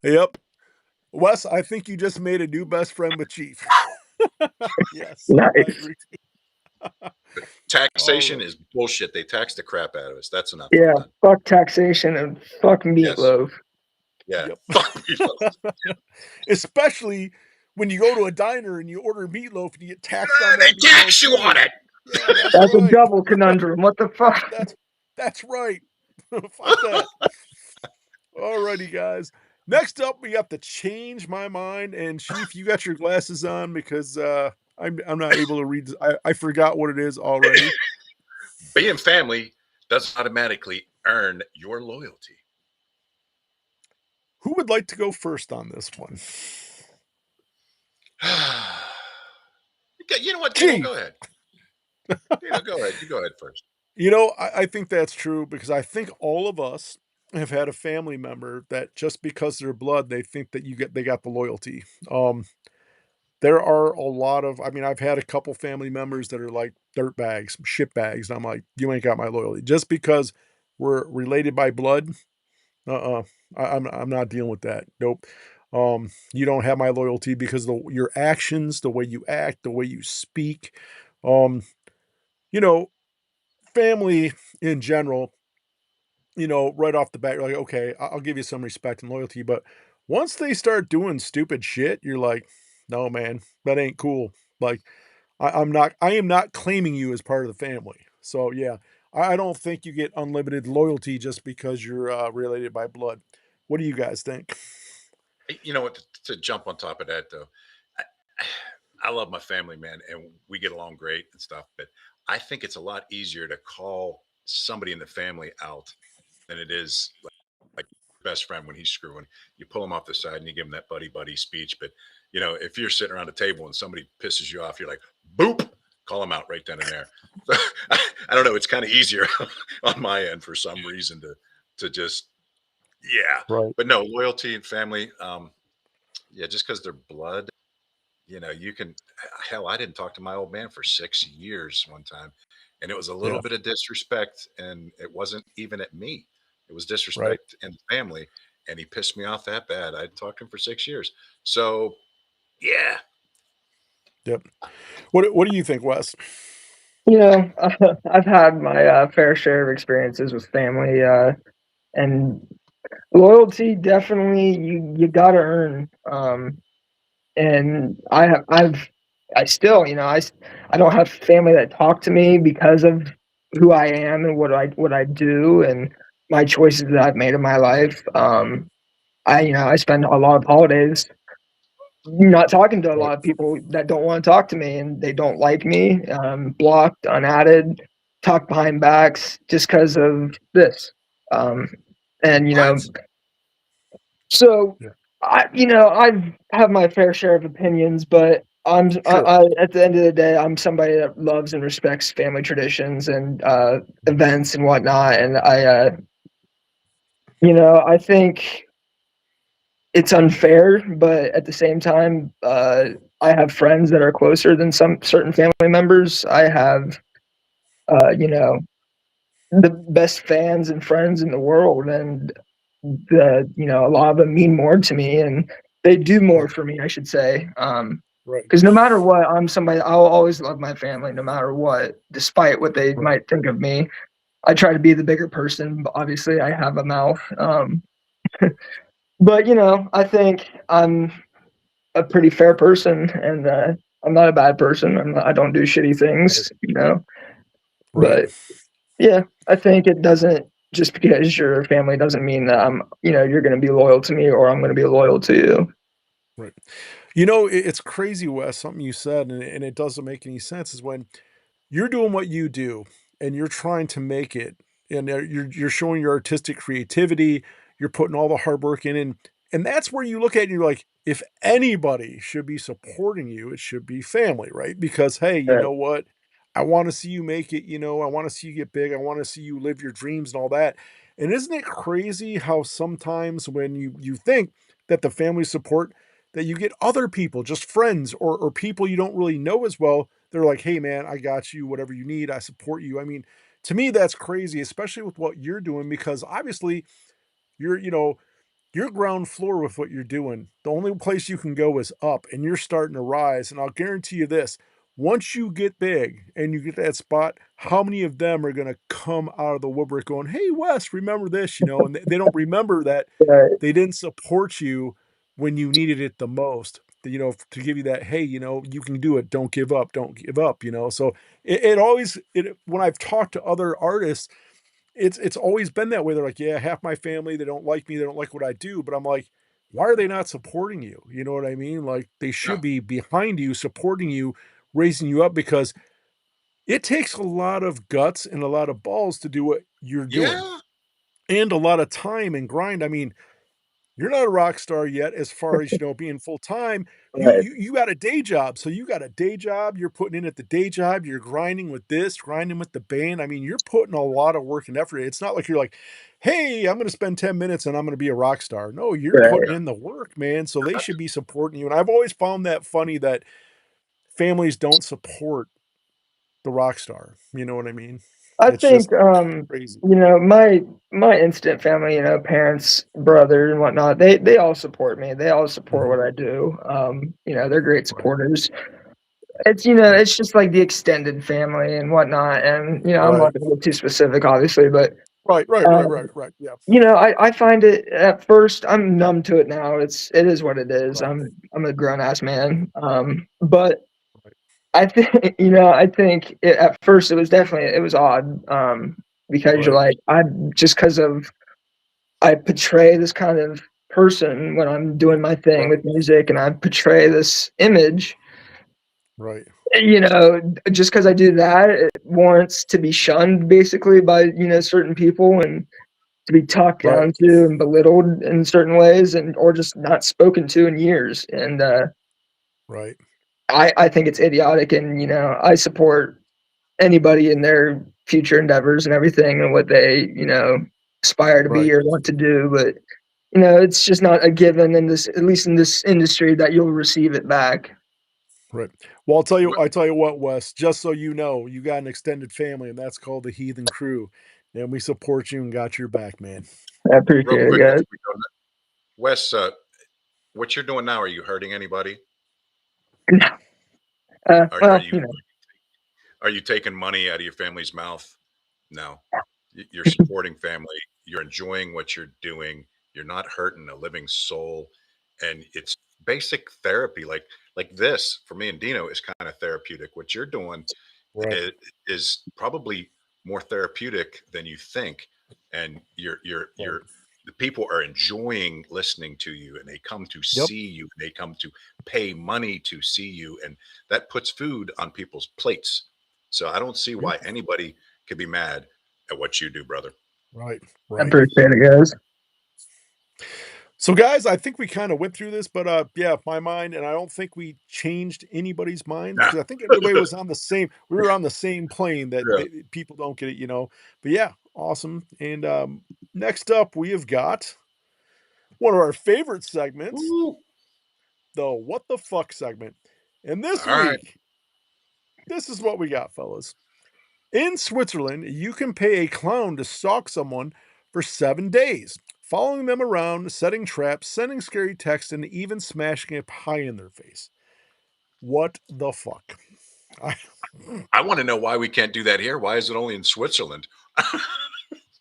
Yep. Wes, I think you just made a new best friend with Chief. Yes. I Nice. agree. All Taxation right. is bullshit. They tax the crap out of us. That's enough. I'm Yeah, done. fuck taxation and fuck Yes. meatloaf. Yeah. Yep. Fuck meatloaf. Especially when you go to a diner and you order meatloaf and you get taxed on They that meatloaf tax you too. on it. Yeah, that's That's a right. double conundrum. What the fuck? That's right. Fuck that. Alrighty, guys. Next up, we have to change my mind. And Chief, you got your glasses on because I'm not able to read. I forgot what it is already. Being family doesn't automatically earn your loyalty. Who would like to go first on this one? You know what, Dino? Chief. Go ahead. Dino, go ahead. You go ahead first. I think that's true because I think all of us have had a family member that just because they're blood, they think that they got the loyalty. There are a lot of, I mean, I've had a couple family members that are like dirt bags, shit bags. And I'm like, you ain't got my loyalty just because we're related by blood. Uh-uh. I'm not dealing with that. Nope. You don't have my loyalty because your actions, the way you act, the way you speak, um, you know, family in general, right off the bat, you're like, okay, I'll give you some respect and loyalty. But once they start doing stupid shit, you're like, No, man, that ain't cool. Like, I am not claiming you as part of the family. So yeah, I don't think you get unlimited loyalty just because you're related by blood. What do you guys think? You know what? To jump on top of that, though, I, I love my family, man, and we get along great and stuff. But I think it's a lot easier to call somebody in the family out than it is like best friend when he's screwing. You pull him off the side and you give him that buddy buddy speech. But if you're sitting around a table and somebody pisses you off, you're like, boop, call him out right then and there. So, I don't know. It's kind of easier on my end for some reason to just yeah. Right. But no loyalty and family. Yeah, just because they're blood, you can. Hell, I didn't talk to my old man for 6 years one time, and it was a little Yeah. bit of disrespect, and it wasn't even at me. It was Right. disrespect in the family, and he pissed me off that bad. I talked to him for 6 years. So yeah, Yep. What do you think, Wes? You know, I've had my fair share of experiences with family, and loyalty definitely you gotta earn. And I still, I don't have family that talk to me because of who I am and what I do and my choices that I've made in my life. I spend a lot of holidays not talking to a Right. lot of people that don't want to talk to me and they don't like me, blocked, unadded, talk behind backs just because of this. Um, and what? so Yeah. I've have my fair share of opinions, but Sure. at the end of the day, I'm somebody that loves and respects family traditions and events and whatnot. And I think it's unfair, but at the same time, I have friends that are closer than some certain family members. I have, you know, the best fans and friends in the world, and a lot of them mean more to me, and they do more Right. for me, I should say. Right. Because no matter what, I'm somebody I'll always love my family, no matter what, despite what they Right. might think of me. I try to be the bigger person, but obviously I have a mouth. But I think I'm a pretty fair person, and I'm not a bad person. I don't do shitty Right. things. Right. But yeah, I think it doesn't just because you're family doesn't mean that you're going to be loyal to me or I'm going to be loyal to you. Right. It's crazy, Wes, something you said, and it doesn't make any sense is when you're doing what you do and you're trying to make it and you're showing your artistic creativity, you're putting all the hard work in and that's where you look at it and you're like, if anybody should be supporting you, it should be family, right? Because hey, you Right. know what? I want to see you make it, I want to see you get big. I want to see you live your dreams and all that. And isn't it crazy how sometimes when you think that the family support that you get other people, just friends or people you don't really know as well, they're like, "Hey, man, I got you. Whatever you need, I support you." I mean, to me, that's crazy, especially with what you're doing, because obviously you're, you're ground floor with what you're doing. The only place you can go is up, and you're starting to rise. And I'll guarantee you this: once you get big and you get that spot, how many of them are going to come out of the woodwork going, "Hey, Wes, remember this?" And they don't remember that Right. they didn't support you when you needed it the most. To give you that, hey, you can do it. Don't give up. Don't give up. So it always when I've talked to other artists, it's always been that way. They're like, yeah, half my family, they don't like me, they don't like what I do. But I'm like, why are they not supporting you? You know what I mean? Like they Yeah, should be behind you, supporting you, raising you up because it takes a lot of guts and a lot of balls to do what you're doing. yeah, And a lot of time and grind. I mean, you're not a rock star yet as far as, being full time. You Right. you you got a day job. So you got a day job, you're putting in at the day job, you're grinding with this, grinding with the band. I mean, you're putting a lot of work and effort. It's not like you're like, "Hey, I'm gonna spend 10 minutes and I'm gonna be a rock star." No, you're Right. putting in the work, man. So they should be supporting you. And I've always found that funny that families don't support the rock star. You know what I mean? I It's just think crazy. my instant family, parents, brother and whatnot, they all support me. They all support Mhm. what I do. They're great Right. supporters. Right. It's just like the extended family and whatnot. And I'm Right. not gonna get too specific, obviously, but Right. Yeah. You know, I find it at first, I'm numb to it now. It is what it is. Right. I'm a grown ass man. But Right. I think, you know, I think at first it was odd. Because you're Right. like, just because of, I portray this kind of person when I'm doing my thing Right. with music, and I portray this image, Right. you know, just because I do that, it warrants to be shunned basically by, you know, certain people, and to be talked Right. down to and belittled in certain ways, and or just not spoken to in years. And Right. I think it's idiotic, and you know, I support anybody in their future endeavors and everything and what they, you know, aspire to be Right. or want to do. But you know, it's just not a given in this, at least in this industry, that you'll receive it back. Right. Well, I tell you what, Wes, just so you know, you got an extended family, and that's called the Heathen Crew. And we support you and got your back, man. I Real appreciate it, quick, guys. before we go, Wes, what you're doing now? Are you hurting anybody? Are Well, you you know, are you taking money out of your family's mouth? No. You're supporting family. You're enjoying what you're doing. You're not hurting a living soul, and it's basic therapy. Like this for me and Dino is kind of therapeutic. What you're doing Right. is probably more therapeutic than you think, and Right. the people are enjoying listening to you, and they come to Yep. see you. They come to pay money to see you, and that puts food on people's plates. So I don't see Yep. why anybody could be mad at what you do, brother. Right. I Right. appreciate it, guys. So, guys, I think we kind of went through this, but yeah, my mind, and I don't think we changed anybody's minds because I think everybody was on the same. We were on the same plane that Yeah. people don't get it, you know. But yeah, awesome. And next up, we have got one of our favorite segments, Woo. the "What the fuck" segment. And this All right. week, this is what we got, fellas. In Switzerland, you can pay a clown to stalk someone for 7 days, following them around, setting traps, sending scary texts, and even smashing a pie in their face. What the fuck? I want to know why we can't do that here. Why is it only in Switzerland?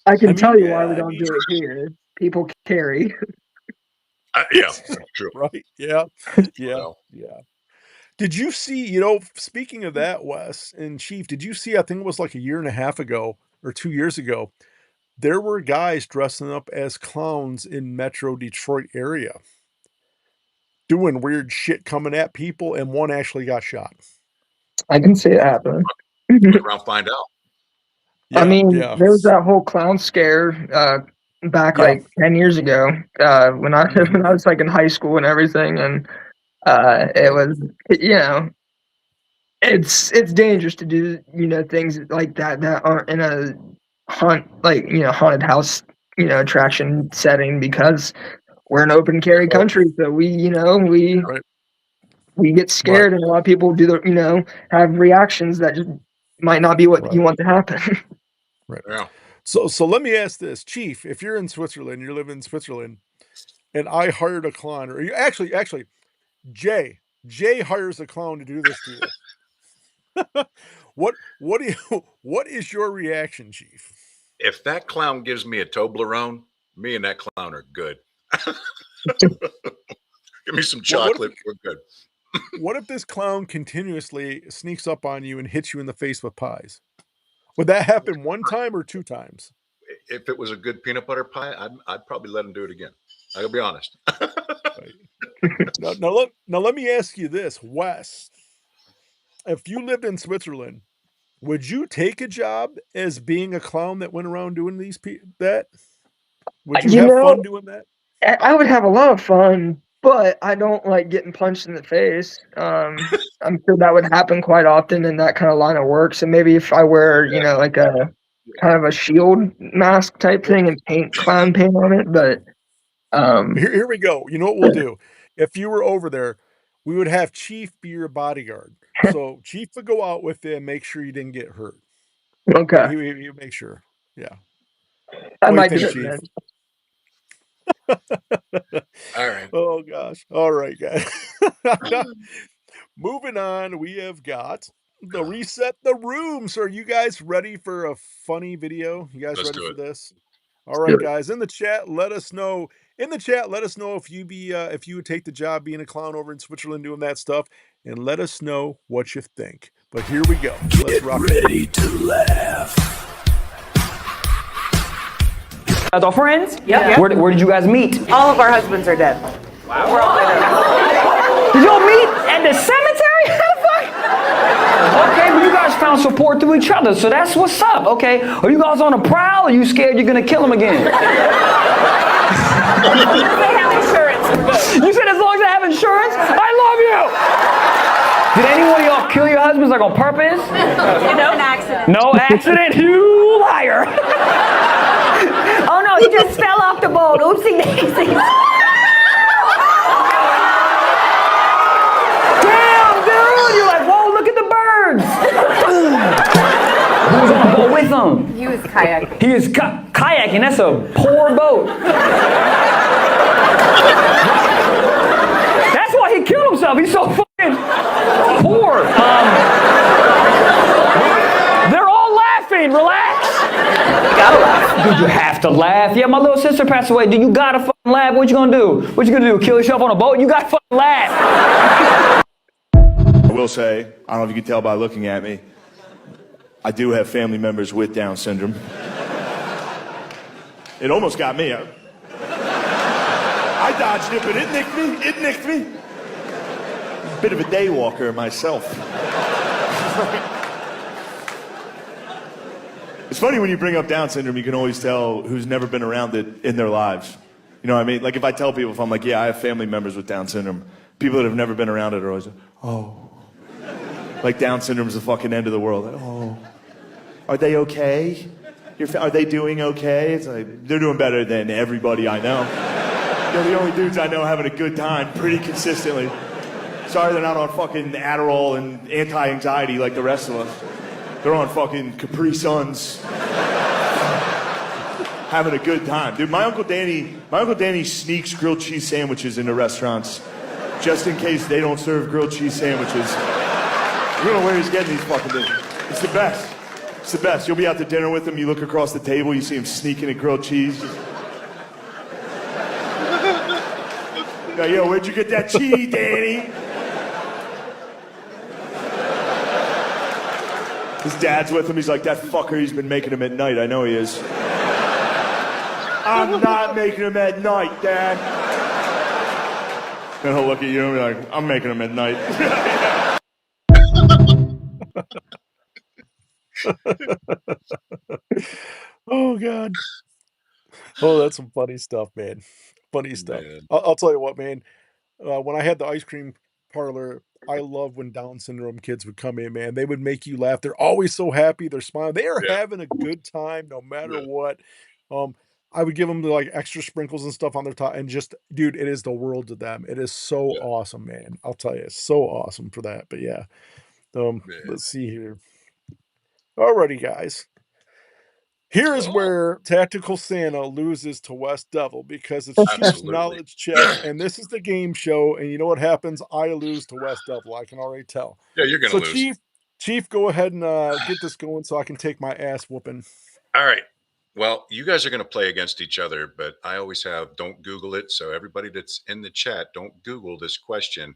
I can tell you why yeah, we don't do it here. People carry. Yeah, true. right? Yeah, yeah, Well, yeah. Did you see, you know, speaking of that, Wes and Chief, did you see, I think it was like a year and a half ago or 2 years ago, there were guys dressing up as clowns in Metro Detroit area doing weird shit coming at people, and one actually got shot. I can see it happen. look around, find out. I Yeah, mean, yeah, there was that whole clown scare back yeah. like 10 years ago, when I Mhm. when I was like in high school and everything, and it Right, was, you know, it's dangerous to do, you know, things like that aren't in a haunted house, you know, attraction setting, because we're an open carry right, country, so we, you know, right, we get right, scared, and a lot of people do the, you know, have reactions that just might not be what you right, want to happen. right. Yeah. So let me ask this, Chief, if you're in Switzerland, you're living in Switzerland, and I hired a clown, or you actually, Jay hires a clown to do this to you. What do you what is your reaction, Chief? If that clown gives me a Toblerone, me and that clown are good. Give me some What if chocolate. We're good. what if this clown continuously sneaks up on you and hits you in the face with pies? Would that happen one time or two times? If it was a good peanut butter pie, I'd probably let him do it again. I gotta be honest. Right. Now let me ask you this, Wes. If you lived in Switzerland, would you take a job as being a clown that went around doing that? Would you You have know, fun doing that? I would have a lot of fun, but I don't like getting punched in the face. I'm sure that would happen quite often in that kind of line of work. So maybe if I wear, you know, like a kind of a shield mask type Well, thing and paint clown paint on it, but here we go. You know what we'll do? If you were over there, we would have Chief be your bodyguard. So Chief would go out with you and make sure you didn't get hurt. okay, He would make sure. Yeah. I What do you might do think, it Chief? then. All right. Oh gosh. All right, guys. Moving on, we have got the reset the room. So are you guys ready for a funny video? You guys Let's ready do for it. this? All right, guys. In the chat, let us know. In the chat, let us know if if you would take the job being a clown over in Switzerland doing that stuff, and let us know what you think. But here we go. Let's rock it. Ready to laugh. All friends? Yeah. Where did you guys meet? All of our husbands are dead. Wow. We're all dead. Did y'all meet at the cemetery? How the fuck? Okay, but you guys found support through each other, so that's what's up. Okay, are you guys on a prowl? Or are you scared you're gonna kill him again? They have insurance. We're good. You said as long as I have insurance, I love you. Did anyone of y'all kill your husbands like on purpose? No, an accident. No accident, you liar. Oh no, he just fell off the boat. Oopsie daisy. Damn, dude! You're like, whoa, look at the birds. Who was on the boat with him? He was kayaking. He is kayaking. That's a poor boat. That's why he killed himself. He's so fucking poor. They're all laughing. Relax. You gotta laugh. Dude, you have to laugh. Yeah, my little sister passed away. Dude, you gotta fucking laugh. What you gonna do? What you gonna do? Kill yourself on a boat? You gotta fucking laugh. I will say, I don't know if you can tell by looking at me, I do have family members with Down syndrome. It almost got me. I dodged it, but it nicked me. It nicked me. Bit of a day walker myself. It's funny when you bring up Down syndrome, you can always tell who's never been around it in their lives. You know what I mean? Like if I tell people, if I'm like, yeah, I have family members with Down syndrome, people that have never been around it are always like, oh. Like Down syndrome's the fucking end of the world. Like, oh. Are they okay? Are they doing okay? It's like, they're doing better than everybody I know. They're the only dudes I know having a good time pretty consistently. Sorry they're not on fucking Adderall and anti-anxiety like the rest of us. They're on fucking Capri Suns. Having a good time. Dude, my Uncle Danny sneaks grilled cheese sandwiches into restaurants just in case they don't serve grilled cheese sandwiches. You don't know where he's getting these fucking things. It's the best. It's the best. You'll be out to dinner with him, you look across the table, you see him sneaking a grilled cheese. Yo, where'd you get that cheese, Danny? His dad's with him, he's like, that fucker, he's been making him at night, I know he is. I'm not making him at night, Dad. Then he'll look at you and be like, I'm making him at night. Oh God. Oh, that's some funny stuff, man. Funny stuff. Man. I'll tell you what, man. When I had the ice cream parlor, I love when Down syndrome kids would come in, man. They would make you laugh. They're always so happy. They're smiling. They are having a good time no matter what. I would give them the like extra sprinkles and stuff on their top, and just, dude, it is the world to them. It is so awesome, man. I'll tell you, it's so awesome for that. But yeah, let's see here. Alrighty, guys. Here is where Tactical Santa loses to Wes Devoll because it's Chief's Absolutely. knowledge check, and this is the game show. And you know what happens? I lose to Wes Devoll. I can already tell. Yeah, you're gonna So lose. Chief, go ahead and get this going so I can take my ass whooping. All right. Well, you guys are going to play against each other, but I always have don't Google it. So everybody that's in the chat, don't Google this question.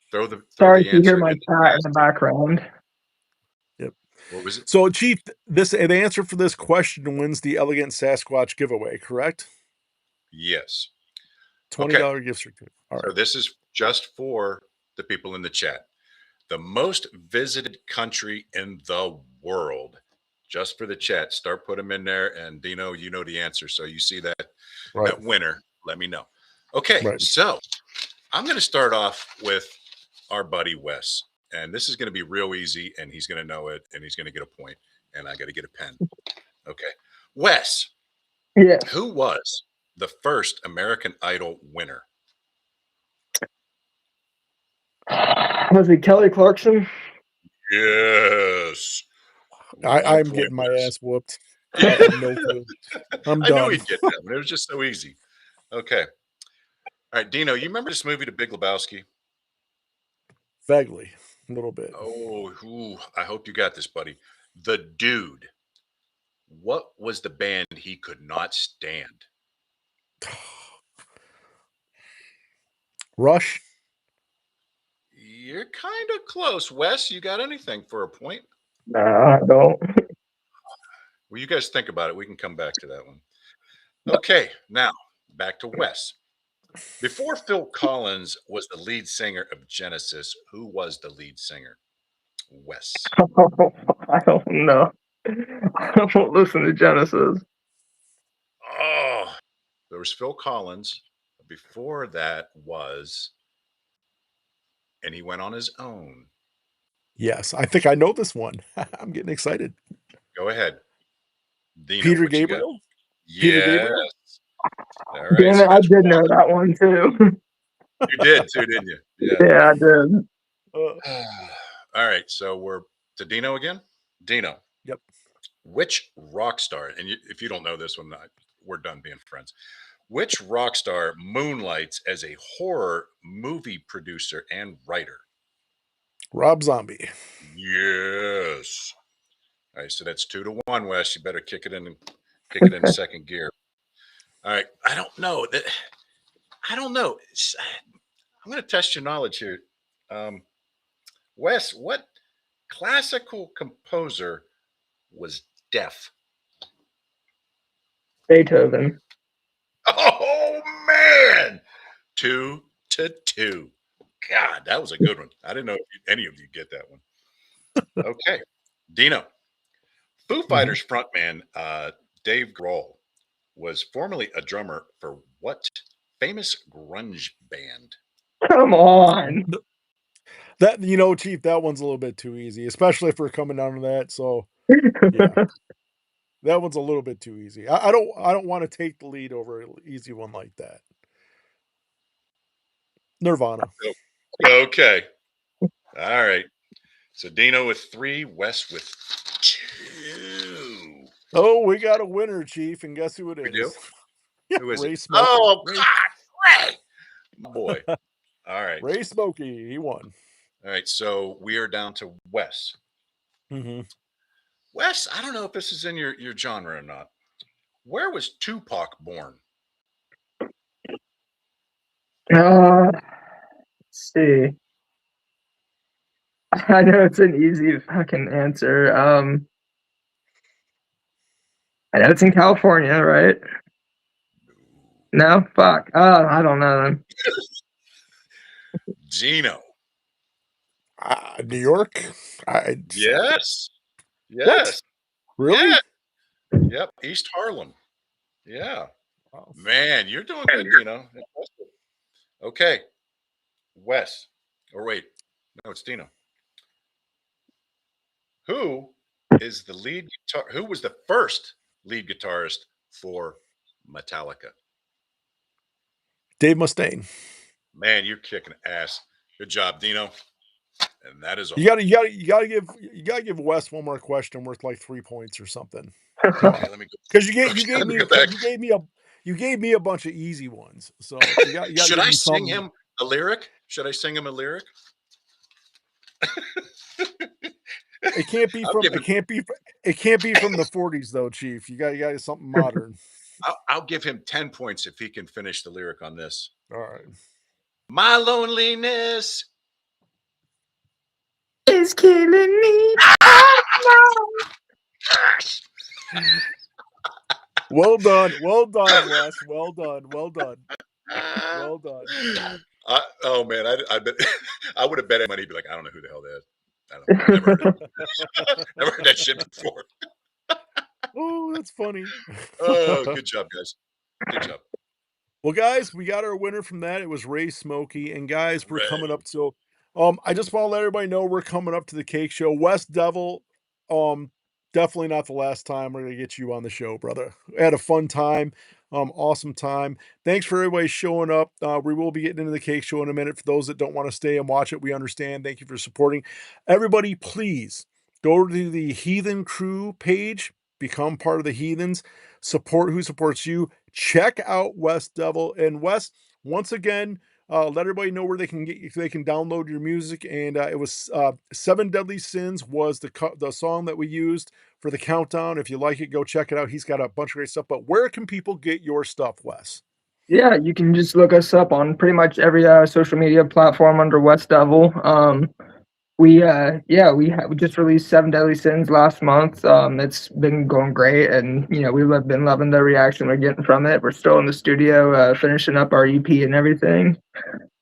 Throw the Sorry if you answer hear my in the cat in the background. Yep. What was it? So Chief, the answer for this question wins the Elegant Sasquatch giveaway, correct? Yes. $20 gift certificate. All right. So this is just for the people in the chat. The most visited country in the world. Just for the chat, start put them in there, and Dino, you know the answer, so you see that that winner. Let me know. Okay, so I'm going to start off with our buddy Wes, and this is going to be real easy, and he's going to know it, and he's going to get a point, and I got to get a pen. Okay, Wes. Yeah. Who was the first American Idol winner? Was it Kelly Clarkson? Yes. I'm getting my ass whooped. I have no clue. I'm I done. knew he'd get that one. It was just so easy. Okay. All right, Dino, you remember this movie, The Big Lebowski? Vaguely. A little bit. Oh, ooh, I hope you got this, buddy. The Dude. What was the band he could not stand? Rush. You're kind of close, Wes. You got anything for a point? Nah, I don't. Well, you guys think about it. We can come back to that one. Okay, now back to Wes. Before Phil Collins was the lead singer of Genesis, who was the lead singer? Wes. I don't know. I don't listen to Genesis. Oh, there was Phil Collins. Before that was, and he went on his own. Yes, I think I know this one. I'm getting excited. Go ahead. Dino, Peter what you got? Gabriel. Yes. Peter Gabriel? All right. Damn So it, I that's did know one. that one too. You did too, didn't you? Yeah. Yeah, I did. All right. So we're to Dino again. Dino. Yep. Which rock star, and if you don't know this one, we're done being friends. Which rock star moonlights as a horror movie producer and writer? Rob Zombie. Yes. All right, so that's 2-1, Wes. You better kick it in second gear. All right. I don't know. I'm going to test your knowledge here. Wes, what classical composer was deaf? Beethoven. Oh man, 2-2. God, that was a good one. I didn't know if any of you get that one. Okay, Dino. Foo Fighters frontman Dave Grohl was formerly a drummer for what famous grunge band? Come on. That Chief, that one's a little bit too easy, especially if we're coming down to that. So yeah. That one's a little bit too easy. I don't want to take the lead over an easy one like that. Nirvana. Okay. All right. So Dino with 3, Wes with 2. Oh, we got a winner, Chief, and guess who it is? We do? Yeah, Who is Ray it? Smokey. Oh, Ray, God, Ray. My boy. All right. Ray Smokey, he won. All right. So we are down to Wes. Wes, I don't know if this is in your genre or not. Where was Tupac born? Let's see. I know it's an easy fucking answer. I know it's in California, right? No? Fuck. I don't know then. Gino. New York? Yes. Yes. What? Really? Yeah. Yep. East Harlem. Yeah. Oh. Man, you're doing good, Dino. Okay. Wes. Or wait. No, it's Dino. Who was the first lead guitarist for Metallica? Dave Mustaine. Man, you're kicking ass. Good job, Dino. And that is all. You gotta give Wes one more question worth like 3 points or something. Okay, let me go. Because you gave me a bunch of easy ones. So you got Should I sing him a lyric? Should I sing him a lyric? It can't be from the 40s though, Chief. You got something modern. I'll give him 10 points if he can finish the lyric on this. All right. My loneliness is killing me. Well done, Wes. Well done. Oh man, I bet I would have bet money. Be like, I don't know who the hell that is. I don't know. Never heard that shit before. Oh, that's funny. Oh, good job, guys. Good job. Well, guys, we got our winner from that. It was Ray Smokey. And guys, we're coming up to I just want to let everybody know we're coming up to the cake show. Wes Devoll, definitely not the last time we're gonna get you on the show, brother. We had a fun time. Awesome time. Thanks for everybody showing up. We will be getting into the cake show in a minute. For those that don't want to stay and watch it, we understand. Thank you for supporting. Everybody, please go to the Heathen Crew page. Become part of the Heathens. Support who supports you. Check out Wes Devoll. And Wes, once again, Let everybody know where they can download your music. And it was Seven Deadly Sins was the song that we used for the countdown. If you like it, go check it out. He's got a bunch of great stuff. But where can people get your stuff, Wes? Yeah, you can just look us up on pretty much every social media platform under Wes Devoll. We just released Seven Deadly Sins last month. It's been going great, and we've been loving the reaction we're getting from it. We're still in the studio finishing up our EP and everything.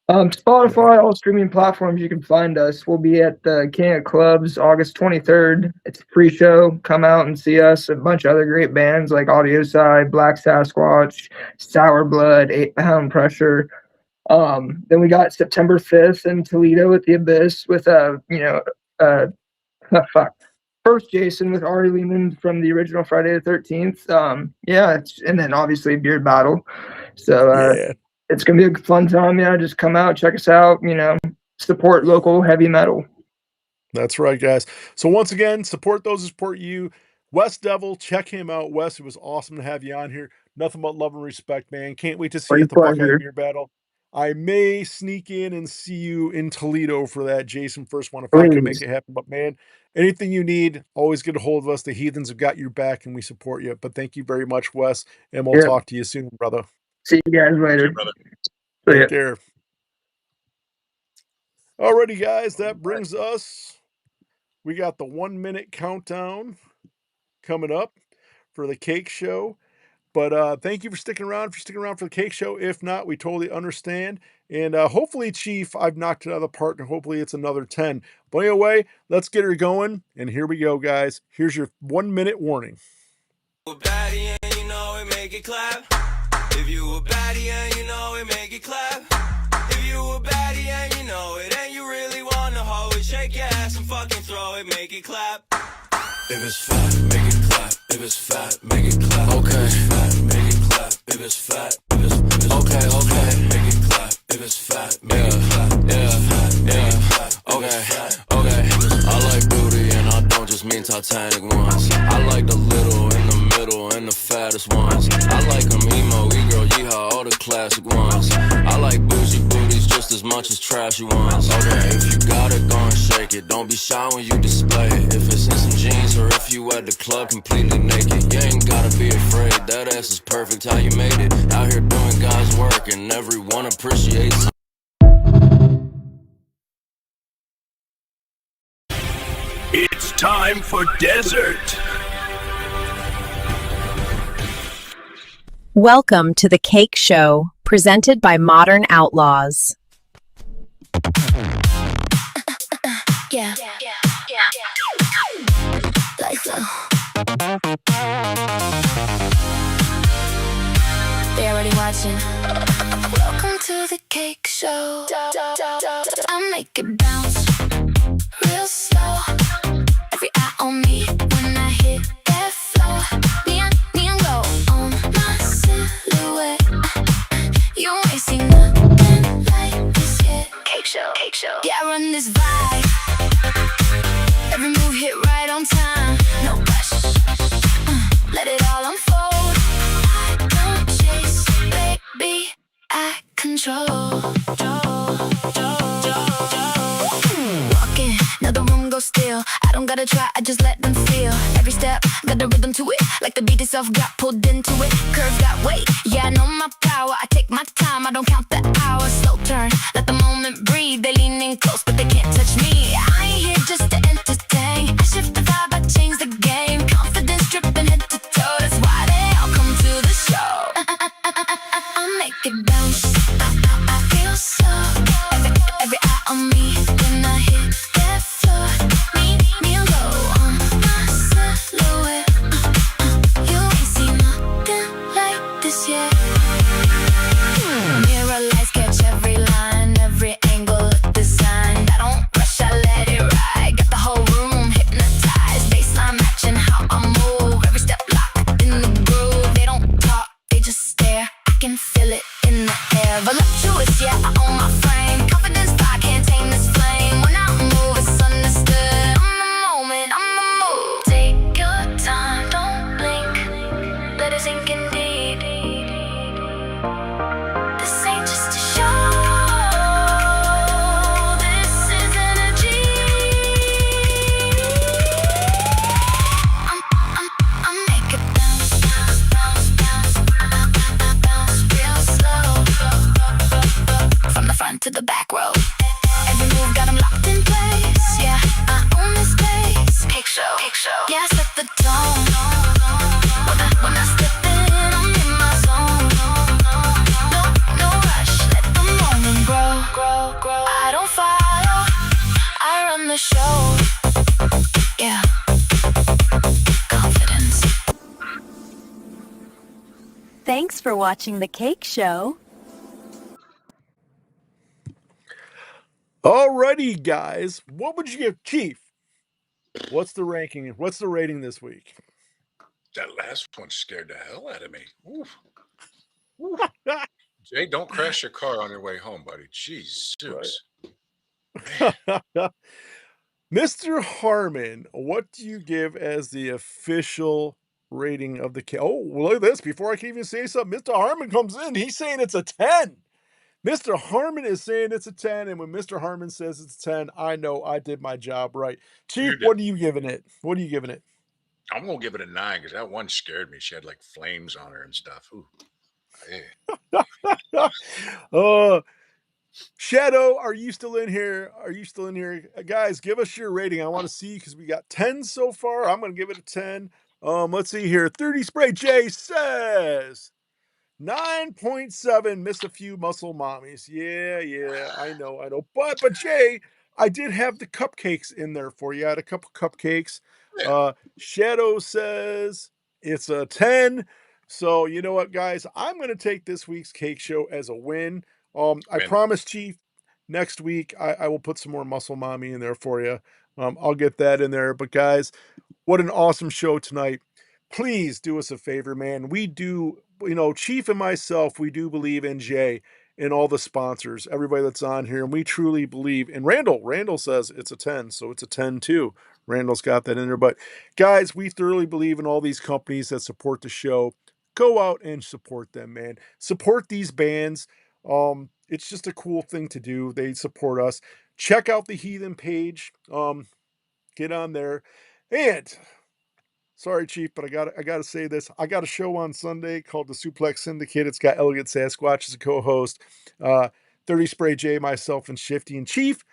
Spotify, all streaming platforms, you can find us. We'll be at the King of Clubs August 23rd. It's a free show. Come out and see us. A bunch of other great bands like Audioside, Black Sasquatch, Sour Blood, 8 Pound Pressure. Then we got September 5th in Toledo at the Abyss with First Jason with Ari Lehman from the original Friday the 13th. And then obviously Beard Battle. So it's gonna be a fun time. Just come out, check us out, support local heavy metal. That's right, guys. So once again, support those who support you. Wes Devoll, check him out. Wes, it was awesome to have you on here. Nothing but love and respect, man. Can't wait to see you at the Buckeye Beer Battle. I may sneak in and see you in Toledo for that Jason first one if I can make it happen. But man, anything you need, always get a hold of us. The Heathens have got your back and we support you. But thank you very much, Wes. And we'll talk to you soon, brother. See you guys later. You, brother. Take care. Alrighty, guys, that brings us. We got the 1 minute countdown coming up for the cake show. But thank you for sticking around for the cake show. If not, we totally understand. And hopefully, Chief, I've knocked it out of the park, and hopefully it's another 10. But anyway, let's get her going. And here we go, guys. Here's your 1 minute warning. Baddie and you know it, make it clap. If you a baddie and you know it, make it clap. If you a baddie and you know it, and you really wanna hold it, shake your ass and fucking throw it, make it clap. If it's fat, make it clap. If it's fat, make it clap. Okay. If it's fat, make it clap. If it's fat, if it's okay. Make it clap. If it's fat, make it clap. Okay. I like booty and I don't just mean Titanic ones. I like the little in the middle and the fattest ones. I like them emo, e-girl, yeehaw, all the classic ones. I like bougie booties just as much as trashy ones. Okay, if you got it, go and shake it. Don't be shy when you display it. If it's in some jeans or if you at the club completely naked, you ain't gotta be afraid. That ass is perfect how you made it. Out here doing God's work and everyone appreciates it. It's time for dessert. Welcome to the Cake Show, presented by Modern Outlaws. Yeah. Like so. They already watching. Welcome to the cake show. I make it bounce real slow. Every eye on me when I hit that floor. Neon glow on my silhouette. You ain't seen nothing like this yet. Cake show. Yeah, I run this vibe. Every move hit right on time. No rush. Let it all unfold. I don't chase, baby. I control. Walking, now the room goes still. I don't gotta try, I just let them feel. Every step, got the rhythm to it. Like the beat itself got pulled into it. Curves got weight, yeah, I know my power. I take my time, I don't count the hours. Slow turn, let the moment breathe. They lean in close, but they can't touch me. I ain't here just to entertain. I shift the vibe, I change the game. Confidence dripping head to toe. That's why they all come to the show. I make it bounce. I feel so. Every eye on me when I hit that floor. Me low on my silhouette. You ain't seen nothing like this yet. Mirror lights catch every line, every angle of design. I don't rush, I let it ride. Got the whole room hypnotized. Baseline matching how I move. Every step locked in the groove. They don't talk, they just stare. I can feel it in the air. Voluptuous, yeah, I own my frame. Confidence, I can't tame this flame. When I move, it's understood. I'm the moment, I'm the move. Take your time, don't blink. Let it sink in deep. This ain't just a show. Thanks for watching The Cake Show. Alrighty, guys. What would you give Chief? What's the ranking? What's the rating this week? That last one scared the hell out of me. Oof. Jay, don't crash your car on your way home, buddy. Jeez. Mr. Harmon, what do you give as the official rating of the cake? Oh, look at this. Before I can even say something, Mr. Harmon comes in. He's saying it's a 10. Mr. Harmon is saying it's a 10. And when Mr. Harmon says it's a 10, I know I did my job right. Chief, what are you giving it? What are you giving it? I'm going to give it a 9 because that one scared me. She had like flames on her and stuff. Ooh. Yeah. Shadow, are you still in here? Are you still in here? Guys, give us your rating. I want to see because we got 10 so far. I'm going to give it a 10. Let's see here. 30 Spray J says 9.7. Missed a few muscle mommies. Yeah, I know. But Jay, I did have the cupcakes in there for you. I had a couple cupcakes. Shadow says it's a 10. So you know what, guys? I'm going to take this week's cake show as a win. I promise, Chief, next week I will put some more muscle mommy in there for you. I'll get that in there. But guys, what an awesome show tonight. Please do us a favor, man. We do, Chief and myself, we do believe in Jay and all the sponsors, everybody that's on here, and we truly believe in Randall. Randall says it's a 10, so it's a 10 too. Randall's got that in there. But guys, we thoroughly believe in all these companies that support the show. Go out and support them, man. Support these bands. It's just a cool thing to do. They support us. Check out the Heathen page. Get on there. And sorry, Chief, but I gotta say this. I got a show on Sunday called the Suplex Syndicate. It's got Elegant Sasquatch as a co-host. 30 Spray J, myself, and Shifty. And Chief,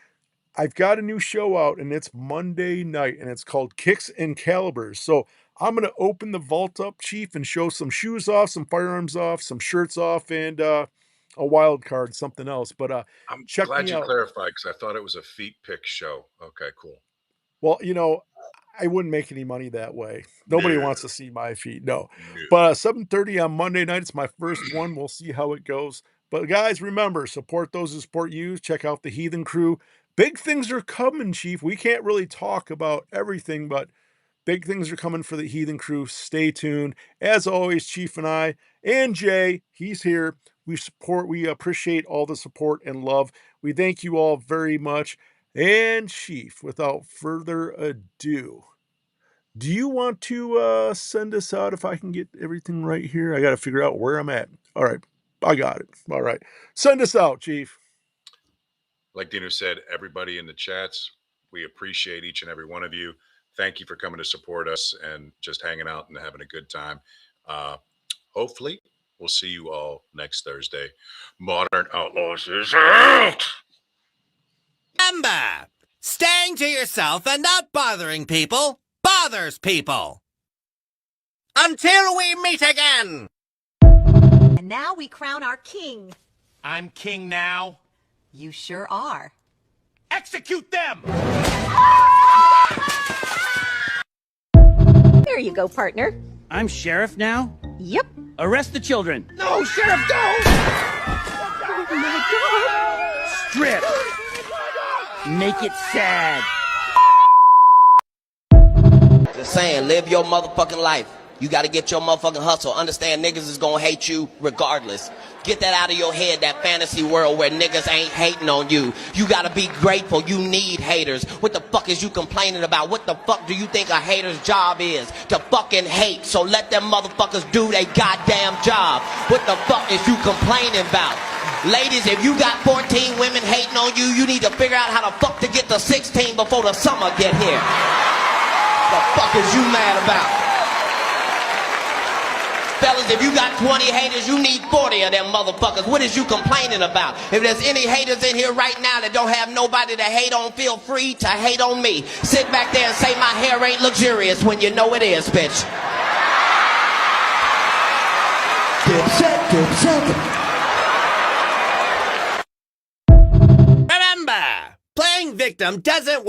I've got a new show out, and it's Monday night, and it's called Kicks and Calibers. So I'm going to open the vault up, Chief, and show some shoes off, some firearms off, some shirts off, and a wild card, something else. But I'm check glad me you out. clarified because I thought it was a feet pick show. Okay, cool. Well, I wouldn't make any money that way. Nobody wants to see my feet. No. But 7:30 on Monday night, it's my first one. We'll see how it goes. But guys, remember, support those who support you. Check out the Heathen Crew. Big things are coming, Chief. We can't really talk about everything, but big things are coming for the Heathen Crew. Stay tuned. As always, Chief and I, and Jay, he's here. We appreciate all the support and love. We thank you all very much. And Chief, without further ado, do you want to send us out if I can get everything right here? I got to figure out where I'm at. All right. I got it. All right. Send us out, Chief. Like Dino said, everybody in the chats, we appreciate each and every one of you. Thank you for coming to support us and just hanging out and having a good time. Hopefully, we'll see you all next Thursday. Modern Outlaws is out! Remember, staying to yourself and not bothering people bothers people. Until we meet again! And now we crown our king. I'm king now. You sure are. Execute them! There you go, partner. I'm sheriff now? Yep. Arrest the children. No, Sheriff, don't! Oh my God. Strip. Make it sad. Just saying, live your motherfucking life. You gotta get your motherfucking hustle. Understand niggas is gonna hate you regardless. Get that out of your head, that fantasy world where niggas ain't hating on you. You gotta be grateful. You need haters. What the fuck is you complaining about? What the fuck do you think a hater's job is? To fucking hate. So let them motherfuckers do their goddamn job. What the fuck is you complaining about? Ladies, if you got 14 women hating on you, you need to figure out how the fuck to get to 16 before the summer get here. The fuck is you mad about? Fellas, if you got 20 haters, you need 40 of them motherfuckers. What is you complaining about? If there's any haters in here right now that don't have nobody to hate on, feel free to hate on me. Sit back there and say my hair ain't luxurious when you know it is, bitch. Remember, playing victim doesn't